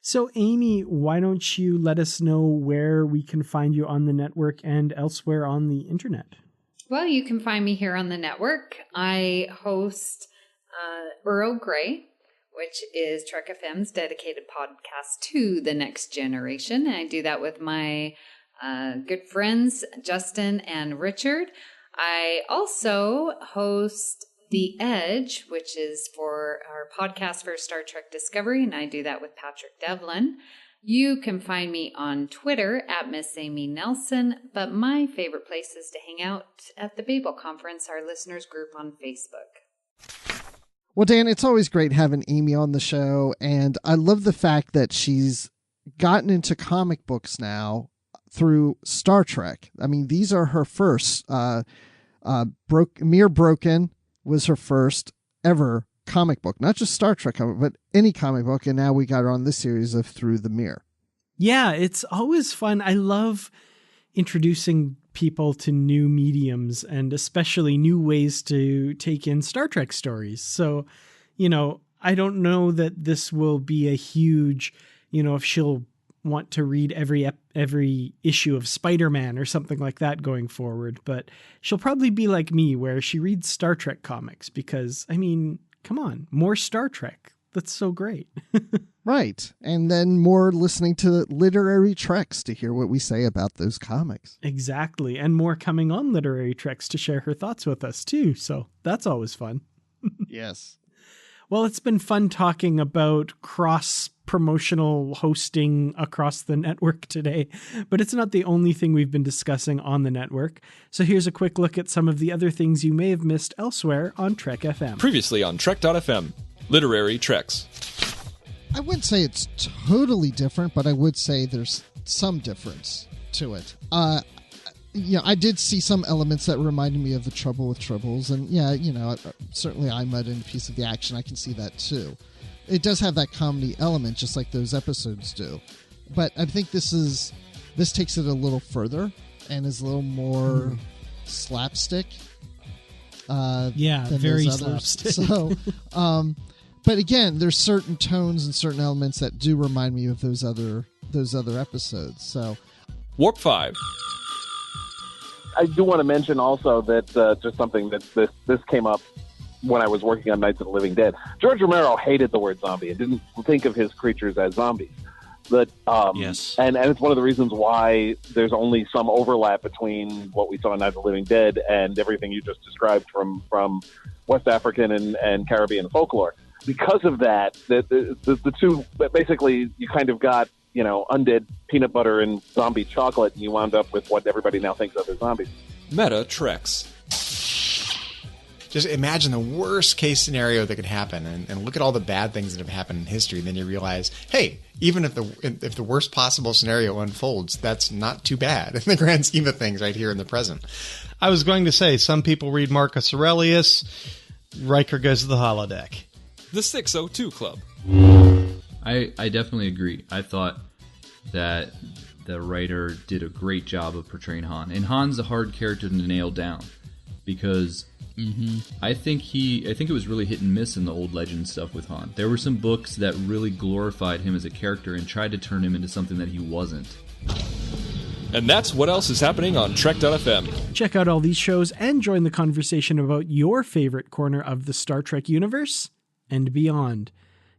So, Amy, why don't you let us know where we can find you on the network and elsewhere on the internet? Well, you can find me here on the network. I host Earl Grey, which is Trek FM's dedicated podcast to the next generation. And I do that with my good friends, Justin and Richard. I also host The Edge, which is for our podcast for Star Trek Discovery, and I do that with Patrick Devlin. You can find me on Twitter at Miss Amy Nelson, but my favorite place is to hang out at the Babel Conference, our listeners group on Facebook. Well, Dan, it's always great having Amy on the show, and I love the fact that she's gotten into comic books now through Star Trek. I mean, these are her first. Mere Broken was her first ever comic book, not just Star Trek comic, but any comic book. And now we got her on this series of Through the Mirror. Yeah, it's always fun. I love introducing people to new mediums and especially new ways to take in Star Trek stories. So, I don't know that this will be a huge, if she'll want to read every issue of Spider-Man or something like that going forward, but she'll probably be like me where she reads Star Trek comics because, come on, more Star Trek. That's so great. Right. And then more listening to Literary Treks to hear what we say about those comics. Exactly. And more coming on Literary Treks to share her thoughts with us too. So that's always fun. Yes. Well, it's been fun talking about cross-promotional hosting across the network today, but it's not the only thing we've been discussing on the network. So here's a quick look at some of the other things you may have missed elsewhere on Trek FM. Previously on Trek.fm, Literary Treks. I wouldn't say it's totally different, but I would say there's some difference to it. I did see some elements that reminded me of The Trouble with Tribbles, and certainly Imud and Piece of the Action, I can see that too. It does have that comedy element, just like those episodes do. But I think this takes it a little further and is a little more slapstick. Very slapstick. So, but again, there's certain tones and certain elements that do remind me of those other episodes. So, Warp 5. I do want to mention also that just something that this came up when I was working on Nights of the Living Dead. George Romero hated the word zombie and didn't think of his creatures as zombies. But yes, and it's one of the reasons why there's only some overlap between what we saw in Nights of the Living Dead and everything you just described from West African and Caribbean folklore. Because of that, the two, basically, you kind of got, undead peanut butter and zombie chocolate, and you wound up with what everybody now thinks of as zombies. Meta Treks. Just imagine the worst case scenario that could happen, and look at all the bad things that have happened in history. And then you realize, hey, even if the worst possible scenario unfolds, that's not too bad in the grand scheme of things right here in the present. I was going to say, some people read Marcus Aurelius, Riker goes to the holodeck. The 602 Club. I definitely agree. I thought that the writer did a great job of portraying Han. And Han's a hard character to nail down because I think it was really hit and miss in the old Legend stuff with Han. There were some books that really glorified him as a character and tried to turn him into something that he wasn't. And that's what else is happening on Trek.fm. Check out all these shows and join the conversation about your favorite corner of the Star Trek universe and beyond.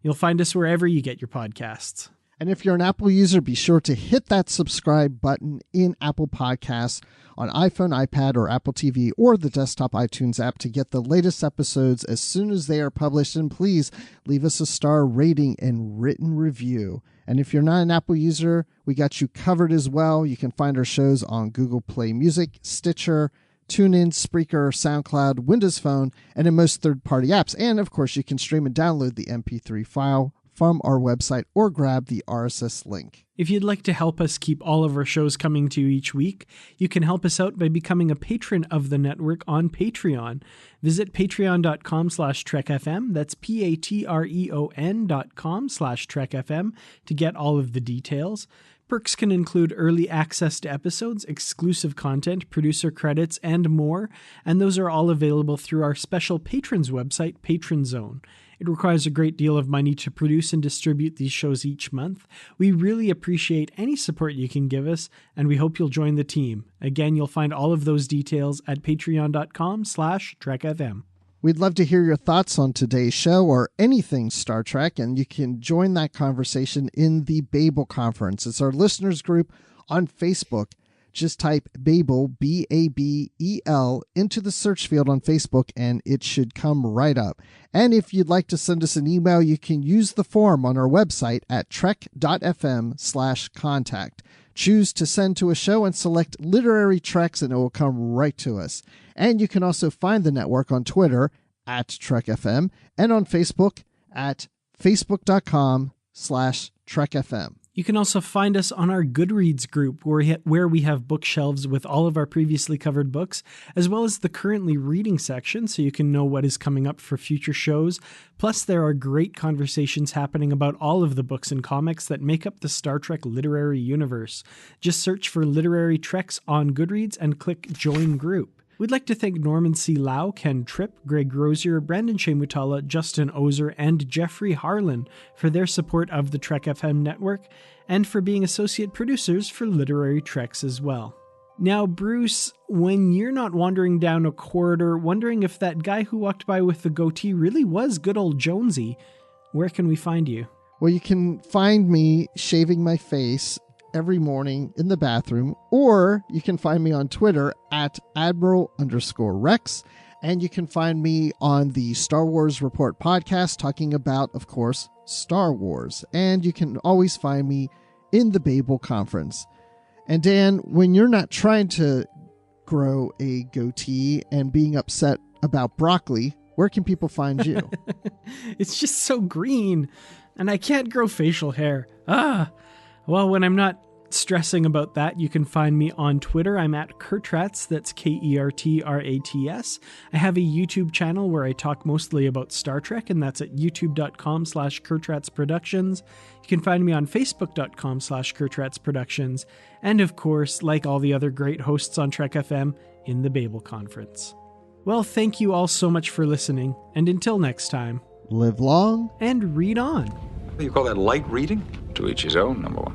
You'll find us wherever you get your podcasts. And if you're an Apple user, be sure to hit that subscribe button in Apple Podcasts on iPhone, iPad, or Apple TV, or the desktop iTunes app to get the latest episodes as soon as they are published. And please leave us a star rating and written review. And if you're not an Apple user, we got you covered as well. You can find our shows on Google Play Music, Stitcher, TuneIn, Spreaker, SoundCloud, Windows Phone, and in most third-party apps. And, of course, you can stream and download the MP3 file from our website or grab the RSS link. If you'd like to help us keep all of our shows coming to you each week, you can help us out by becoming a patron of the network on Patreon. Visit patreon.com/trekfm. That's patreon.com/trekfm to get all of the details. Perks can include early access to episodes, exclusive content, producer credits, and more, and those are all available through our special patrons website, Patron Zone. It requires a great deal of money to produce and distribute these shows each month. We really appreciate any support you can give us, and we hope you'll join the team. Again, you'll find all of those details at patreon.com/trekfm. We'd love to hear your thoughts on today's show or anything Star Trek, and you can join that conversation in the Babel Conference. It's our listeners group on Facebook. Just type Babel, B-A-B-E-L, into the search field on Facebook, and it should come right up. And if you'd like to send us an email, you can use the form on our website at trek.fm/contact. Choose to send to a show and select Literary Treks, and it will come right to us. And you can also find the network on Twitter at TrekFM and on Facebook at facebook.com/TrekFM. You can also find us on our Goodreads group, where we have bookshelves with all of our previously covered books, as well as the currently reading section, so you can know what is coming up for future shows. Plus, there are great conversations happening about all of the books and comics that make up the Star Trek literary universe. Just search for Literary Treks on Goodreads and click Join Group. We'd like to thank Norman C. Lau, Ken Tripp, Greg Rosier, Brandon Shemutala, Justin Ozer, and Jeffrey Harlan for their support of the Trek FM network and for being associate producers for Literary Treks as well. Now, Bruce, when you're not wandering down a corridor wondering if that guy who walked by with the goatee really was good old Jonesy, where can we find you? Well, you can find me shaving my face every morning in the bathroom, or you can find me on Twitter at Admiral_Rex, and you can find me on the Star Wars Report podcast talking about, of course, Star Wars. And you can always find me in the Babel Conference. And Dan, when you're not trying to grow a goatee and being upset about broccoli, where can people find you? It's just so green, and I can't grow facial hair. Well, when I'm not stressing about that, you can find me on Twitter. I'm at Kertrats, that's Kertrats. I have a YouTube channel where I talk mostly about Star Trek, and that's at youtube.com/KertratsProductions. You can find me on facebook.com/KertratsProductions. And of course, like all the other great hosts on Trek FM, in the Babel Conference. Well, thank you all so much for listening, and until next time, live long and read on. What do you call that, light reading? To each his own, number one.